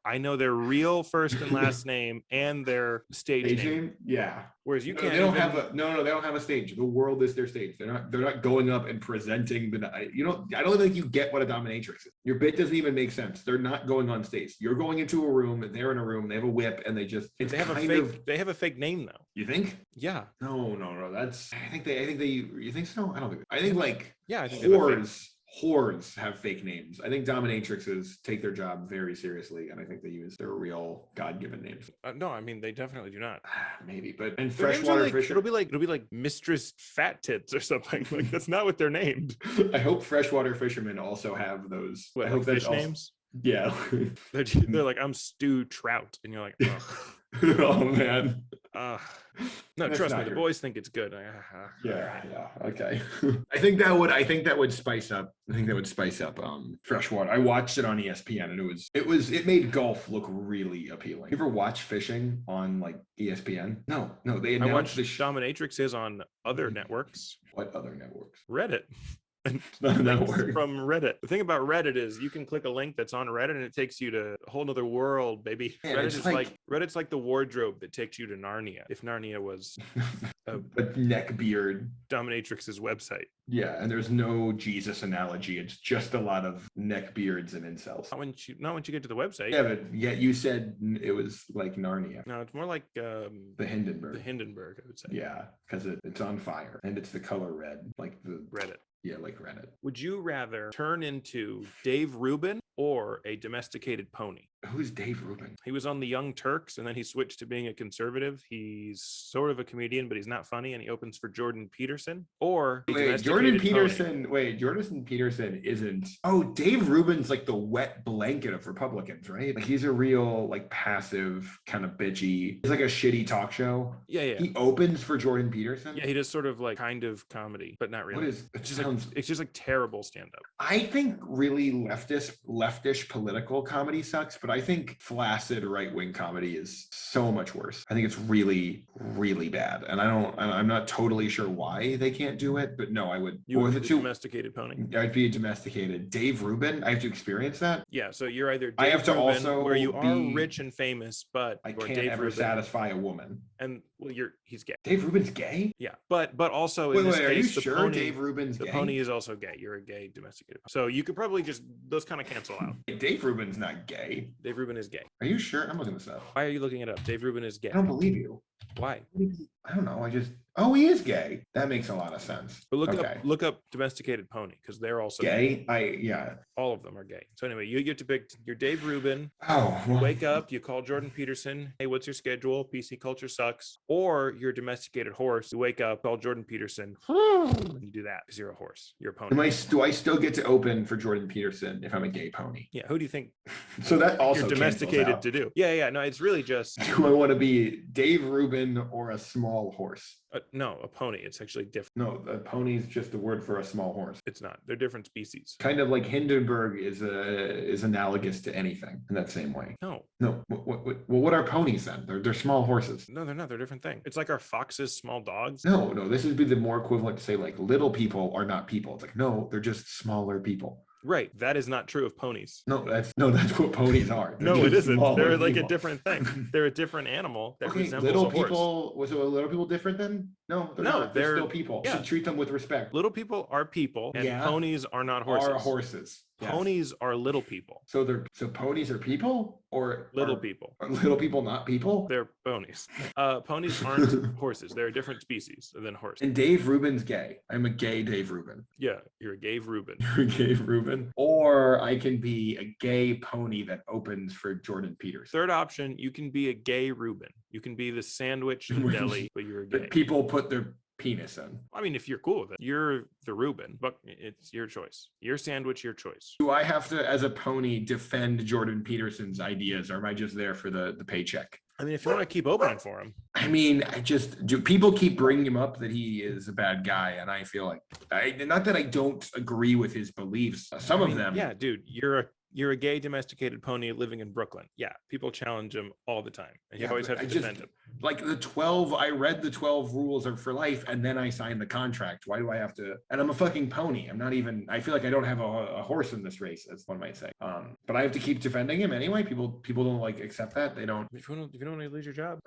Speaker 1: I know their real first and last name and their stage name.
Speaker 2: Yeah.
Speaker 1: Whereas you
Speaker 2: No,
Speaker 1: can't
Speaker 2: they don't
Speaker 1: even-
Speaker 2: have a no. They don't have a stage. The world is their stage. They're not going up and presenting I don't think you get what a dominatrix is. Your bit doesn't even make sense. They're not going on stage. You're going into a room. They're in a room. They have a whip, and they have a fake.
Speaker 1: name though.
Speaker 2: You think?
Speaker 1: Yeah.
Speaker 2: No. That's. I think they. You think so? I don't think. I think like
Speaker 1: Yeah, I think they have a fake-
Speaker 2: whores have fake names. I think dominatrixes take their job very seriously, and I think they use their real God-given names.
Speaker 1: no, I mean they definitely do not.
Speaker 2: Maybe, but and
Speaker 1: Their names are
Speaker 2: freshwater
Speaker 1: like,
Speaker 2: fisher.
Speaker 1: it'll be like Mistress Fat Tits or something. Like that's not what they're named.
Speaker 2: I hope freshwater fishermen also have those.
Speaker 1: What,
Speaker 2: I hope
Speaker 1: like
Speaker 2: that's
Speaker 1: fish
Speaker 2: also-
Speaker 1: names?
Speaker 2: Yeah.
Speaker 1: They're like, I'm Stu Trout, and you're like, ugh.
Speaker 2: Oh man.
Speaker 1: No,
Speaker 2: That's
Speaker 1: trust me,
Speaker 2: not
Speaker 1: the
Speaker 2: your-
Speaker 1: boys think it's good.
Speaker 2: Yeah. Okay. I think that would spice up. Freshwater. I watched it on ESPN, and it made golf look really appealing. You ever watch fishing on like ESPN? No. They
Speaker 1: I
Speaker 2: announced
Speaker 1: watched
Speaker 2: the
Speaker 1: Dominatrix is on other networks.
Speaker 2: what other networks?
Speaker 1: Reddit.
Speaker 2: None of that
Speaker 1: links
Speaker 2: works.
Speaker 1: from Reddit. The thing about Reddit is you can click a link that's on Reddit and it takes you to a whole nother world, baby.
Speaker 2: Man,
Speaker 1: Reddit
Speaker 2: it's
Speaker 1: is Reddit's like the wardrobe that takes you to Narnia. If Narnia was a
Speaker 2: a neck beard.
Speaker 1: dominatrix's website.
Speaker 2: Yeah, and there's no Jesus analogy. It's just a lot of neck beards and incels.
Speaker 1: Not once you get to the website.
Speaker 2: Yeah, but yet you said it was like Narnia.
Speaker 1: No, it's more like
Speaker 2: The Hindenburg.
Speaker 1: the Hindenburg, I would say.
Speaker 2: Yeah, because it's on fire and it's the color red, like the
Speaker 1: Reddit.
Speaker 2: Yeah, like Reddit.
Speaker 1: Would you rather turn into Dave Rubin or a domesticated pony?
Speaker 2: Who's Dave Rubin?
Speaker 1: He was on the Young Turks and then he switched to being a conservative. He's sort of a comedian, but he's not funny, and he opens for Jordan Peterson. Or
Speaker 2: Jordan Peterson isn't. Oh, Dave Rubin's like the wet blanket of Republicans, right? Like he's a real like passive kind of bitchy. It's like a shitty talk show.
Speaker 1: Yeah.
Speaker 2: He opens for Jordan Peterson.
Speaker 1: Yeah, he does sort of like kind of comedy, but not really.
Speaker 2: What is?
Speaker 1: It's just like terrible stand-up.
Speaker 2: I think really leftish political comedy sucks, but I think flaccid right-wing comedy is so much worse. I think it's really, really bad. And I'm not totally sure why they can't do it, but no, I would.
Speaker 1: You would be a domesticated pony.
Speaker 2: I'd be a domesticated. Dave Rubin, I have to experience that.
Speaker 1: Yeah, so you're either Dave
Speaker 2: I have to
Speaker 1: Rubin,
Speaker 2: also
Speaker 1: where you are
Speaker 2: be-
Speaker 1: rich and famous, but
Speaker 2: I
Speaker 1: you are
Speaker 2: can't
Speaker 1: Dave
Speaker 2: ever
Speaker 1: Rubin,
Speaker 2: satisfy a woman.
Speaker 1: and well, he's gay.
Speaker 2: Dave Rubin's gay?
Speaker 1: Yeah, but also in this
Speaker 2: Wait, are you
Speaker 1: case, the
Speaker 2: sure
Speaker 1: pony,
Speaker 2: Dave Rubin's
Speaker 1: the
Speaker 2: gay?
Speaker 1: pony is also gay. You're a gay domesticated. So you could probably just those kind of cancel out.
Speaker 2: Dave Rubin's not gay.
Speaker 1: Dave Rubin is gay.
Speaker 2: Are you sure? I'm looking this up.
Speaker 1: Why are you looking it up? Dave Rubin is gay.
Speaker 2: I don't believe you.
Speaker 1: Why?
Speaker 2: I don't know. Oh, he is gay. That makes a lot of sense.
Speaker 1: But
Speaker 2: Okay.
Speaker 1: look up domesticated pony because they're also
Speaker 2: Gay?
Speaker 1: All of them are gay. So anyway, you get to pick your Dave Rubin.
Speaker 2: Oh,
Speaker 1: You wake up, you call Jordan Peterson. Hey, what's your schedule? PC culture sucks. Or you're a domesticated horse. You wake up, call Jordan Peterson, and you do that because you're a horse. You're a pony.
Speaker 2: do I still get to open for Jordan Peterson if I'm a gay pony?
Speaker 1: Yeah. Who do you think
Speaker 2: So that also
Speaker 1: you're
Speaker 2: cancels
Speaker 1: domesticated
Speaker 2: out.
Speaker 1: to do? Yeah. No, it's really just
Speaker 2: Do I want to be Dave Rubin or a small horse?
Speaker 1: no, a pony. It's actually different.
Speaker 2: No, a pony's just a word for a small horse.
Speaker 1: It's not. They're different species.
Speaker 2: Kind of like Hindenburg is analogous to anything in that same way.
Speaker 1: No,
Speaker 2: What are ponies then? They're small horses.
Speaker 1: no, they're not. They're different things. It's like our foxes, small dogs.
Speaker 2: No, this would be the more equivalent to say like little people are not people. It's like, no, they're just smaller people.
Speaker 1: Right. That is not true of ponies.
Speaker 2: That's what ponies are. They're
Speaker 1: No, it
Speaker 2: just
Speaker 1: isn't.
Speaker 2: smaller
Speaker 1: They're like a
Speaker 2: people.
Speaker 1: different thing. They're a different animal that
Speaker 2: Okay,
Speaker 1: resembles
Speaker 2: little
Speaker 1: a horse.
Speaker 2: people. Was it little people different then? No, they're
Speaker 1: No,
Speaker 2: not. They're
Speaker 1: they're-
Speaker 2: still people.
Speaker 1: yeah.
Speaker 2: Should treat them with respect.
Speaker 1: Little people are people, and
Speaker 2: Yeah.
Speaker 1: ponies are not horses.
Speaker 2: Are horses. Yes.
Speaker 1: Ponies are little people.
Speaker 2: So ponies are people or
Speaker 1: Little
Speaker 2: are-
Speaker 1: people.
Speaker 2: Are little people not people?
Speaker 1: They're ponies. Ponies aren't horses. They're a different species than horse.
Speaker 2: And Dave Rubin's gay. I'm a gay Dave Rubin.
Speaker 1: Yeah, you're a Dave Rubin.
Speaker 2: You're a gay Rubin. Or I can be a gay pony that opens for Jordan Peterson.
Speaker 1: Third option, you can be a gay Reuben. You can be the sandwich in the deli, but you're a gay.
Speaker 2: That people put their penis in.
Speaker 1: I mean, if you're cool with it, you're the Reuben, but it's your choice. Your sandwich, your choice.
Speaker 2: Do I have to, as a pony, defend Jordan Peterson's ideas, or am I just there for the paycheck?
Speaker 1: I mean, if you want to keep opening for him.
Speaker 2: I mean, do people keep bringing him up that he is a bad guy, and I feel like not that I don't agree with his beliefs. Some of them.
Speaker 1: Yeah, dude, you're a gay domesticated pony living in Brooklyn. Yeah, people challenge him all the time, and you
Speaker 2: Yeah,
Speaker 1: always
Speaker 2: but
Speaker 1: have to
Speaker 2: I
Speaker 1: defend him.
Speaker 2: Like I read the 12 rules are for life, and then I signed the contract. Why do I have to? And I'm a fucking pony. I'm not even. I feel like I don't have a horse in this race, as one might say. But I have to keep defending him anyway. People don't like accept that. They don't.
Speaker 1: If you don't want to lose your job,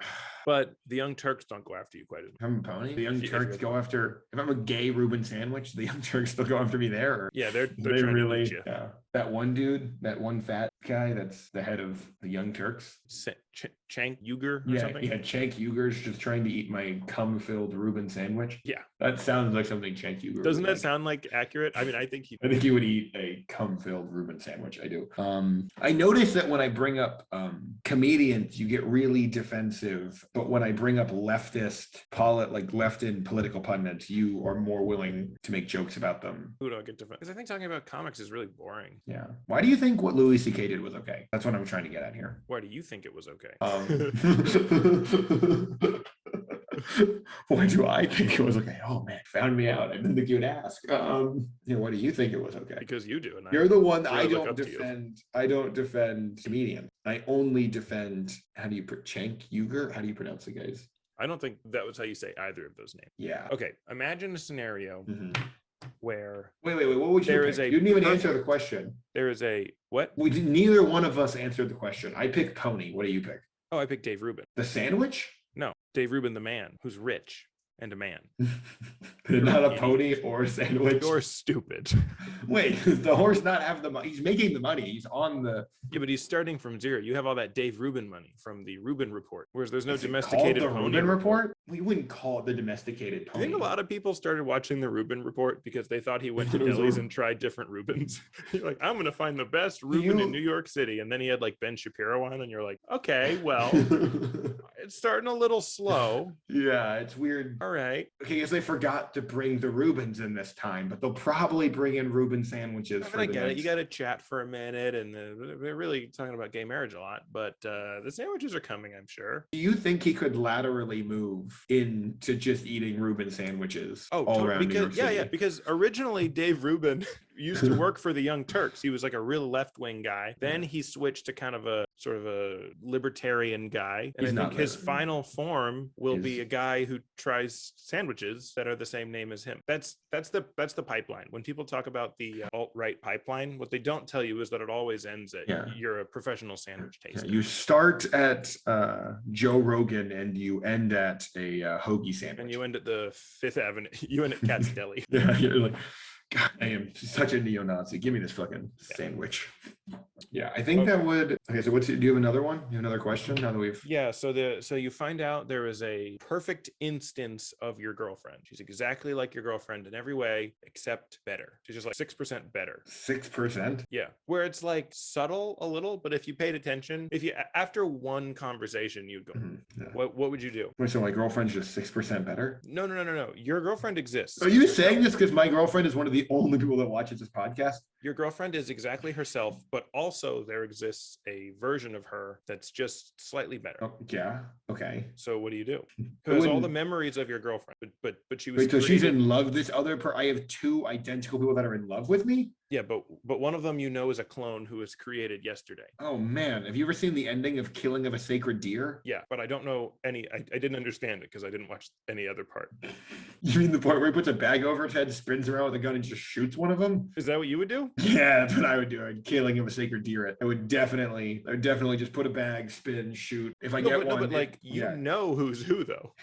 Speaker 1: but the Young Turks don't go after you quite as much.
Speaker 2: I'm a pony. The Young
Speaker 1: If
Speaker 2: Turks
Speaker 1: you're-
Speaker 2: go after. If I'm a gay Reuben sandwich, the Young Turks still go after me there. Or
Speaker 1: Yeah, they're
Speaker 2: they
Speaker 1: trying
Speaker 2: really.
Speaker 1: to beat you.
Speaker 2: Yeah. That one dude, that one fat guy, that's the head of the Young Turks.
Speaker 1: Chank Uger or
Speaker 2: Yeah,
Speaker 1: something.
Speaker 2: yeah. Cenk Uger's just trying to eat my cum-filled Reuben sandwich.
Speaker 1: Yeah.
Speaker 2: That sounds like something Cenk Uger.
Speaker 1: Doesn't
Speaker 2: would
Speaker 1: that
Speaker 2: like.
Speaker 1: sound like accurate? I mean, I think he.
Speaker 2: I think he would eat a cum-filled Reuben sandwich. I do. I notice that when I bring up comedians, you get really defensive, but when I bring up left-in political pundits, you are more willing to make jokes about them.
Speaker 1: Who do I get to? Because I think talking about comics is really boring.
Speaker 2: Yeah. Why do you think what Louis C.K. did was okay? That's what I'm trying to get at here.
Speaker 1: Why do you think it was okay?
Speaker 2: Why do I think it was okay? Oh man, found me out. I didn't think you'd ask. Why do you think it was okay?
Speaker 1: Because you do, and
Speaker 2: You're the one.
Speaker 1: I
Speaker 2: I
Speaker 1: look
Speaker 2: don't
Speaker 1: up to you.
Speaker 2: defend. I don't defend comedians. I only defend. How do you put Cenk Uger? How do you pronounce the guys?
Speaker 1: I don't think that was how you say either of those names.
Speaker 2: Yeah.
Speaker 1: Okay, imagine a scenario
Speaker 2: Mhm.
Speaker 1: where
Speaker 2: Wait. What would you
Speaker 1: there
Speaker 2: pick?
Speaker 1: is a
Speaker 2: You didn't even
Speaker 1: perfect-
Speaker 2: answer the question.
Speaker 1: there is a what?
Speaker 2: Neither one of us answered the question. I picked Pony. What do you pick?
Speaker 1: Oh, I picked Dave Rubin.
Speaker 2: The sandwich?
Speaker 1: No, Dave Rubin, the man who's rich and a man.
Speaker 2: Not a
Speaker 1: idiot.
Speaker 2: pony or a sandwich.
Speaker 1: You're stupid.
Speaker 2: Wait, does the horse not have the money? He's making the money. He's on the.
Speaker 1: Yeah, but he's starting from zero. You have all that Dave Rubin money from the Rubin report, whereas there's no
Speaker 2: Is it
Speaker 1: domesticated
Speaker 2: called the
Speaker 1: pony
Speaker 2: Rubin report. We wouldn't call it the domesticated
Speaker 1: I
Speaker 2: pony.
Speaker 1: think a lot of people started watching the Rubin report because they thought he went to
Speaker 2: It was a-
Speaker 1: delis and tried different Rubens. You're like, I'm gonna find the best Reuben in New York City, and then he had like Ben Shapiro on, and you're like, okay, well, it's starting a little slow.
Speaker 2: Yeah, it's weird.
Speaker 1: All right,
Speaker 2: Okay, guess they forgot to bring the Reubens in this time, but they'll probably bring in Reuben sandwiches.
Speaker 1: I
Speaker 2: For
Speaker 1: mean, I
Speaker 2: the
Speaker 1: get it. You
Speaker 2: next-
Speaker 1: got to chat for a minute, and they're really talking about gay marriage a lot. But the sandwiches are coming, I'm sure.
Speaker 2: Do you think he could laterally move into just eating Reuben sandwiches all around New York
Speaker 1: because
Speaker 2: City?
Speaker 1: because originally Dave Rubin used to work for the Young Turks. He was like a real left-wing guy. Then he switched to kind of a sort of a libertarian guy. And
Speaker 2: He's
Speaker 1: I think
Speaker 2: not
Speaker 1: his
Speaker 2: libertarian.
Speaker 1: final form will be
Speaker 2: He's-
Speaker 1: a guy who tries sandwiches that are the same name as him. That's the pipeline. When people talk about the alt-right pipeline, what they don't tell you is that it always ends at
Speaker 2: Yeah.
Speaker 1: you're a professional sandwich
Speaker 2: Yeah,
Speaker 1: taster.
Speaker 2: you start at Joe Rogan and you end at a hoagie sandwich.
Speaker 1: And you end at the Fifth Avenue. You end at Cat's Deli.
Speaker 2: Yeah, you're like, God, I am such a neo-Nazi. Give me this fucking sandwich. Yeah, I think that would. Okay, so do you have another one? You have another question? Now that we've.
Speaker 1: Yeah, so you find out there is a perfect instance of your girlfriend. She's exactly like your girlfriend in every way except better. She's just like 6% better.
Speaker 2: 6%.
Speaker 1: Yeah, where it's like subtle a little, but if you paid attention, if you after one conversation you'd go,
Speaker 2: Yeah.
Speaker 1: what would you do?
Speaker 2: Wait, so my girlfriend's just 6% better?
Speaker 1: No. Your girlfriend exists.
Speaker 2: Are you saying this because my girlfriend is one of the only people that watches this podcast?
Speaker 1: Your girlfriend is exactly herself, but also there exists a version of her that's just slightly better.
Speaker 2: Oh, yeah. Okay.
Speaker 1: So what do you do?
Speaker 2: I
Speaker 1: Who has all
Speaker 2: wouldn't-
Speaker 1: the memories of your girlfriend, but she was
Speaker 2: Wait, so she's
Speaker 1: created-
Speaker 2: in love with this other I have two identical people that are in love with me?
Speaker 1: Yeah, but one of them is a clone who was created yesterday.
Speaker 2: Oh man, have you ever seen the ending of Killing of a Sacred Deer?
Speaker 1: Yeah, but I don't know any. I didn't understand it because I didn't watch any other part.
Speaker 2: You mean the part where he puts a bag over his head, spins around with a gun, and just shoots one of them?
Speaker 1: Is that what you would do?
Speaker 2: Yeah, that's what I would do. I'd Killing of a Sacred Deer. I would definitely just put a bag, spin, shoot. If I get one,
Speaker 1: but like you know who's who though.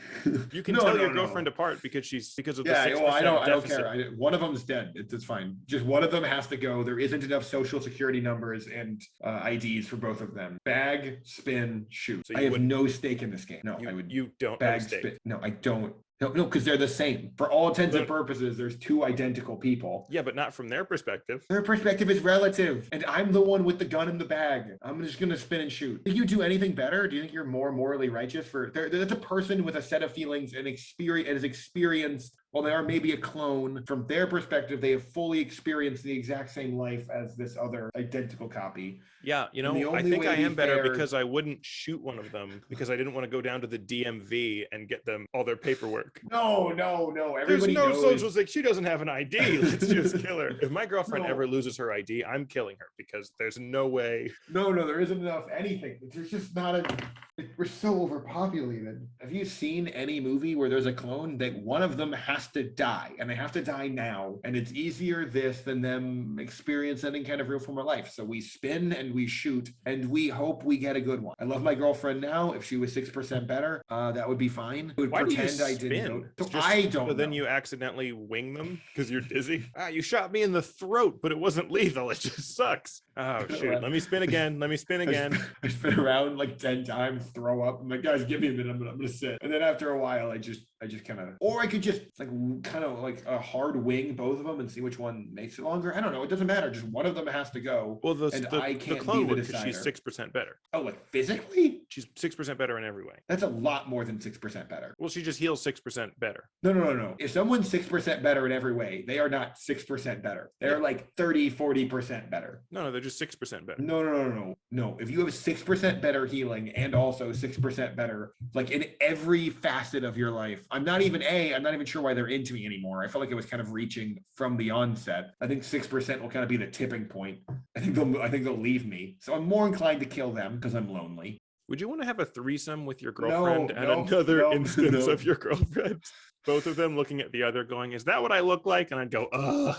Speaker 1: You can
Speaker 2: No,
Speaker 1: tell
Speaker 2: no,
Speaker 1: your
Speaker 2: no.
Speaker 1: girlfriend apart because of the
Speaker 2: Yeah,
Speaker 1: 6%
Speaker 2: well, I don't
Speaker 1: deficit.
Speaker 2: care. One of them's dead. It's fine. Just one of them has to go. There isn't enough social security numbers and IDs for both of them. Bag, spin, shoot.
Speaker 1: So you
Speaker 2: I have
Speaker 1: wouldn't-
Speaker 2: no stake in this game. No, I would
Speaker 1: You don't have a
Speaker 2: bag,
Speaker 1: stake.
Speaker 2: spin. No, I don't. No, because they're the same. For all intents and
Speaker 1: But-
Speaker 2: purposes, there's two identical people.
Speaker 1: Yeah, but not from their perspective.
Speaker 2: Their perspective is relative, and I'm the one with the gun in the bag. I'm just gonna spin and shoot. Think you do anything better? Do you think you're more morally righteous for? That's a person with a set of feelings and experience and is experienced. While they are maybe a clone, from their perspective, they have fully experienced the exact same life as this other identical copy.
Speaker 1: Yeah,
Speaker 2: The
Speaker 1: I
Speaker 2: only
Speaker 1: think
Speaker 2: way
Speaker 1: I
Speaker 2: to be
Speaker 1: am better
Speaker 2: fair-
Speaker 1: because I wouldn't shoot one of them because I didn't want to go down to the DMV and get them all their paperwork.
Speaker 2: No.
Speaker 1: There's
Speaker 2: Everybody
Speaker 1: no
Speaker 2: knows.
Speaker 1: social like she doesn't have an ID. Let's just kill her. If my girlfriend
Speaker 2: No.
Speaker 1: ever loses her ID, I'm killing her because there's no way.
Speaker 2: No, there isn't enough anything. There's just not a. We're so overpopulated. Have you seen any movie where there's a clone that one of them has to die and they have to die now? And it's easier this than them experience any kind of real form of life. So we spin and we shoot and we hope we get a good one. I love my girlfriend now. If she was 6% better, that would be fine. I would
Speaker 1: Why do you
Speaker 2: pretend I didn't
Speaker 1: spin?
Speaker 2: know. So
Speaker 1: It's just-
Speaker 2: I don't
Speaker 1: So then
Speaker 2: know.
Speaker 1: you accidentally wing them because you're dizzy. You shot me in the throat, but it wasn't lethal. It just sucks. Oh shoot! Let me spin again. Let me spin again.
Speaker 2: I spin around like 10 times, throw up. I'm like, guys, give me a minute. I'm gonna sit. And then after a while, I just kind of, or I could just like kind of like a hard wing both of them and see which one makes it longer. I don't know. It doesn't matter. Just one of them has to go.
Speaker 1: Well,
Speaker 2: and I
Speaker 1: the
Speaker 2: can't
Speaker 1: clone
Speaker 2: be
Speaker 1: would
Speaker 2: the
Speaker 1: because she's
Speaker 2: decider.
Speaker 1: 6% better.
Speaker 2: Oh, like physically?
Speaker 1: She's 6% better in every way.
Speaker 2: That's a lot more than 6% better.
Speaker 1: Well, she just heals 6% better.
Speaker 2: No. If someone's 6% better in every way, they are not 6% better. They're like 30-40% better.
Speaker 1: No, they're just 6% better.
Speaker 2: No. If you have 6% better healing and also 6% better, like in every facet of your life, I'm not even sure why they're into me anymore. I felt like it was kind of reaching from the onset. I think 6% will kind of be the tipping point. I think they'll leave me. So I'm more inclined to kill them because I'm lonely.
Speaker 1: Would you want to have a threesome with your girlfriend and
Speaker 2: no,
Speaker 1: another
Speaker 2: no,
Speaker 1: instance
Speaker 2: no.
Speaker 1: of your girlfriend? Both of them looking at the other going, is that what I look like? And I'd go, ugh.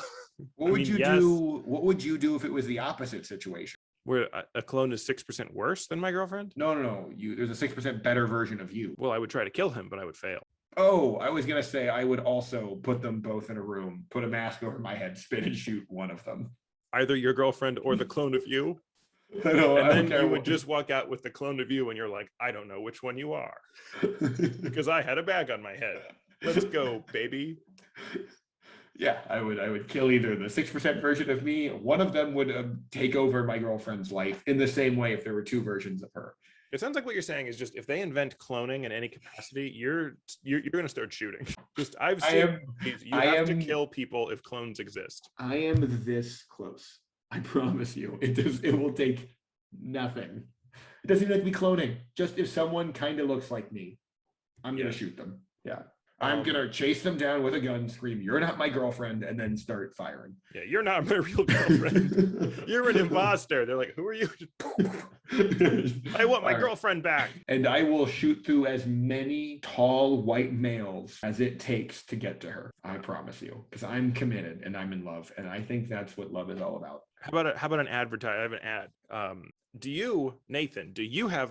Speaker 2: What
Speaker 1: I
Speaker 2: would
Speaker 1: mean,
Speaker 2: you
Speaker 1: yes.
Speaker 2: do? What would you do if it was the opposite situation?
Speaker 1: Where a clone is 6% worse than my girlfriend?
Speaker 2: No. There's a 6% better version of you.
Speaker 1: Well, I would try to kill him, but I would fail.
Speaker 2: Oh, I was gonna say I would also put them both in a room, put a mask over my head, spin and shoot one of them.
Speaker 1: Either your girlfriend or the clone of you.
Speaker 2: I don't
Speaker 1: And then
Speaker 2: care
Speaker 1: you would
Speaker 2: what-
Speaker 1: just walk out with the clone of you and you're like, I don't know which one you are. Because I had a bag on my head. Let's go, baby.
Speaker 2: Yeah, I would kill either the 6% version of me. One of them would take over my girlfriend's life in the same way if there were two versions of her.
Speaker 1: It sounds like what you're saying is just if they invent cloning in any capacity, you're going to start shooting. Just I've seen you have to kill people if clones exist.
Speaker 2: I am this close. I promise you. It will take nothing. It doesn't even have to be cloning. Just if someone kind of looks like me, I'm gonna shoot them. Yeah. I'm gonna chase them down with a gun, scream, "You're not my girlfriend," and then start firing.
Speaker 1: Yeah, you're not my real girlfriend. You're an imposter. They're like, who are you? I want my girlfriend back.
Speaker 2: And I will shoot through as many tall white males as it takes to get to her. I promise you, because I'm committed and I'm in love, and I think that's what love is all about.
Speaker 1: How about an advertise? I have an ad. Do you, Nathan, do you have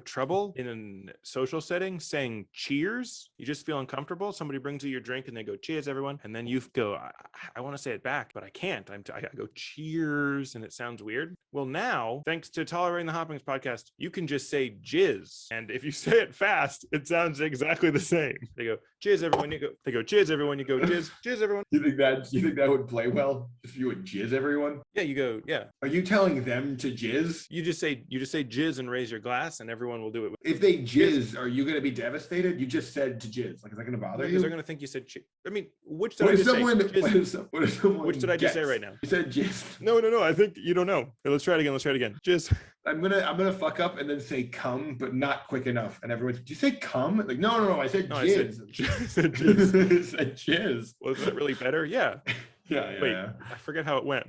Speaker 1: trouble in a social setting saying cheers? You just feel uncomfortable. Somebody brings you your drink and they go, cheers, everyone. And then you go, I want to say it back, but I can't. I go cheers. And it sounds weird. Well, now, thanks to Tolerating the Hoppings podcast, you can just say jizz. And if you say it fast, it sounds exactly the same. They go, cheers, everyone. They go, cheers, everyone. You go, jizz, cheers, everyone.
Speaker 2: You think that would play well if you would jizz everyone?
Speaker 1: Yeah, you go, yeah.
Speaker 2: Are you telling them to jizz?
Speaker 1: You just say jizz and raise your glass and everyone will do it.
Speaker 2: If they jizz, are you going to be devastated? You just said to jizz. Like, is that going to bother you?
Speaker 1: Because they're going to think you said I mean, which did
Speaker 2: What
Speaker 1: I
Speaker 2: if
Speaker 1: just
Speaker 2: someone?
Speaker 1: say?
Speaker 2: What if someone?
Speaker 1: Which did I just say right now?
Speaker 2: You said jizz.
Speaker 1: No. I think you don't know. Okay, let's try it again. Jizz.
Speaker 2: I'm gonna fuck up and then say come, but not quick enough. And everyone's, did you say come? Like, no. I said jizz.
Speaker 1: I said jizz.
Speaker 2: I said jizz.
Speaker 1: Was that really better? Yeah.
Speaker 2: Yeah.
Speaker 1: Wait, I forget how it went.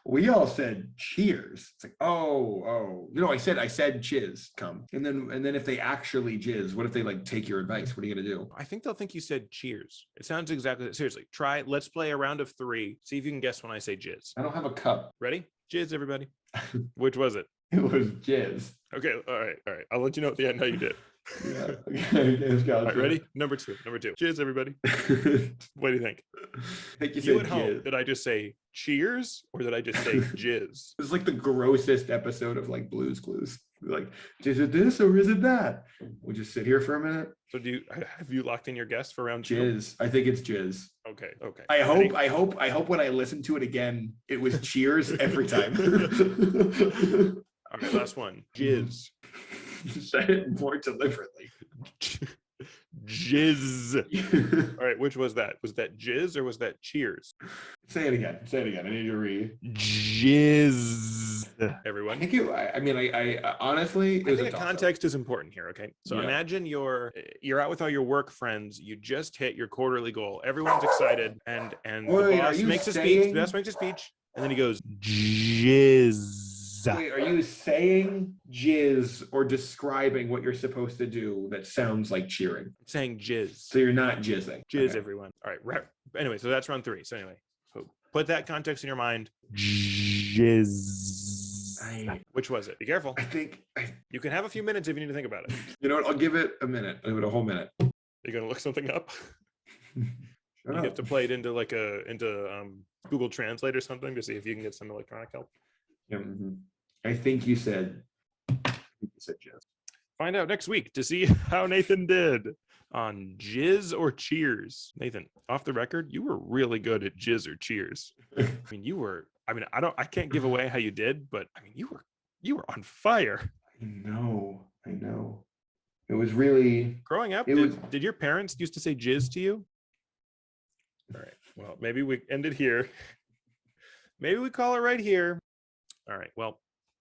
Speaker 2: We all said cheers. It's like, oh. I said jizz, come. And then if they actually jizz, what if they like take your advice? What are you gonna do?
Speaker 1: I think they'll think you said cheers. It sounds exactly. Seriously, try. Let's play a round of 3. See if you can guess when I say jizz.
Speaker 2: I don't have a cup.
Speaker 1: Ready? Jizz, everybody. Which was it?
Speaker 2: It was jizz.
Speaker 1: Okay. All right. I'll let you know at the end how you did.
Speaker 2: Yeah. Okay.
Speaker 1: All right, ready? Number two. Cheers, everybody. What do you think?
Speaker 2: I think
Speaker 1: You at home, did I just say cheers or did I just say jizz?
Speaker 2: It's like the grossest episode of like Blue's Clues. Like, is it this or is it that? We'll just sit here for a minute.
Speaker 1: So have you locked in your guess for round 2?
Speaker 2: Jizz. I think it's jizz.
Speaker 1: Okay.
Speaker 2: I hope when I listen to it again, it was cheers every time.
Speaker 1: All right, last one. Jizz.
Speaker 2: Say it more deliberately.
Speaker 1: Jizz. All right, which was that? Was that jizz or was that cheers?
Speaker 2: Say it again. I need to read.
Speaker 1: Jizz. Everyone.
Speaker 2: I honestly,
Speaker 1: I think context is important here. Okay, so imagine you're out with all your work friends. You just hit your quarterly goal. Everyone's excited, and the boss makes a speech. And then he goes jizz.
Speaker 2: Wait, are you saying jizz or describing what you're supposed to do that sounds like cheering?
Speaker 1: I'm saying jizz.
Speaker 2: So you're not jizzing.
Speaker 1: Jizz, okay. Everyone. All right. Anyway, so that's round 3. So anyway, so put that context in your mind. Jizz. Which was it? Be careful. You can have a few minutes if you need to think about it.
Speaker 2: You know what? I'll give it a minute. I'll give it a whole minute.
Speaker 1: You're gonna look something up. You have to play it into Google Translate or something to see if you can get some electronic help.
Speaker 2: Yeah. Mm-hmm. I think you said jizz.
Speaker 1: Find out next week to see how Nathan did on jizz or cheers. Nathan, off the record, you were really good at jizz or cheers. I can't give away how you did, but I mean, you were on fire.
Speaker 2: I know. It was really
Speaker 1: growing up. Did your parents used to say jizz to you? All right. Well, maybe we end it here. Maybe we call it right here. All right. Well,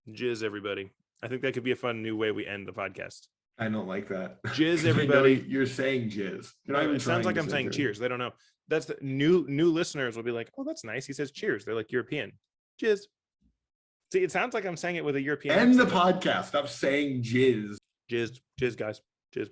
Speaker 1: jizz, everybody. I think that could be a fun new way we end the podcast.
Speaker 2: I don't like that.
Speaker 1: Jizz, everybody.
Speaker 2: You're saying jizz.
Speaker 1: It sounds like I'm saying cheers. They don't know. That's the new listeners will be like, oh, that's nice. He says cheers. They're like European. Jizz. See, it sounds like I'm saying it with a European
Speaker 2: End the
Speaker 1: accent.
Speaker 2: podcast. Stop saying jizz.
Speaker 1: Jizz, guys, jizz.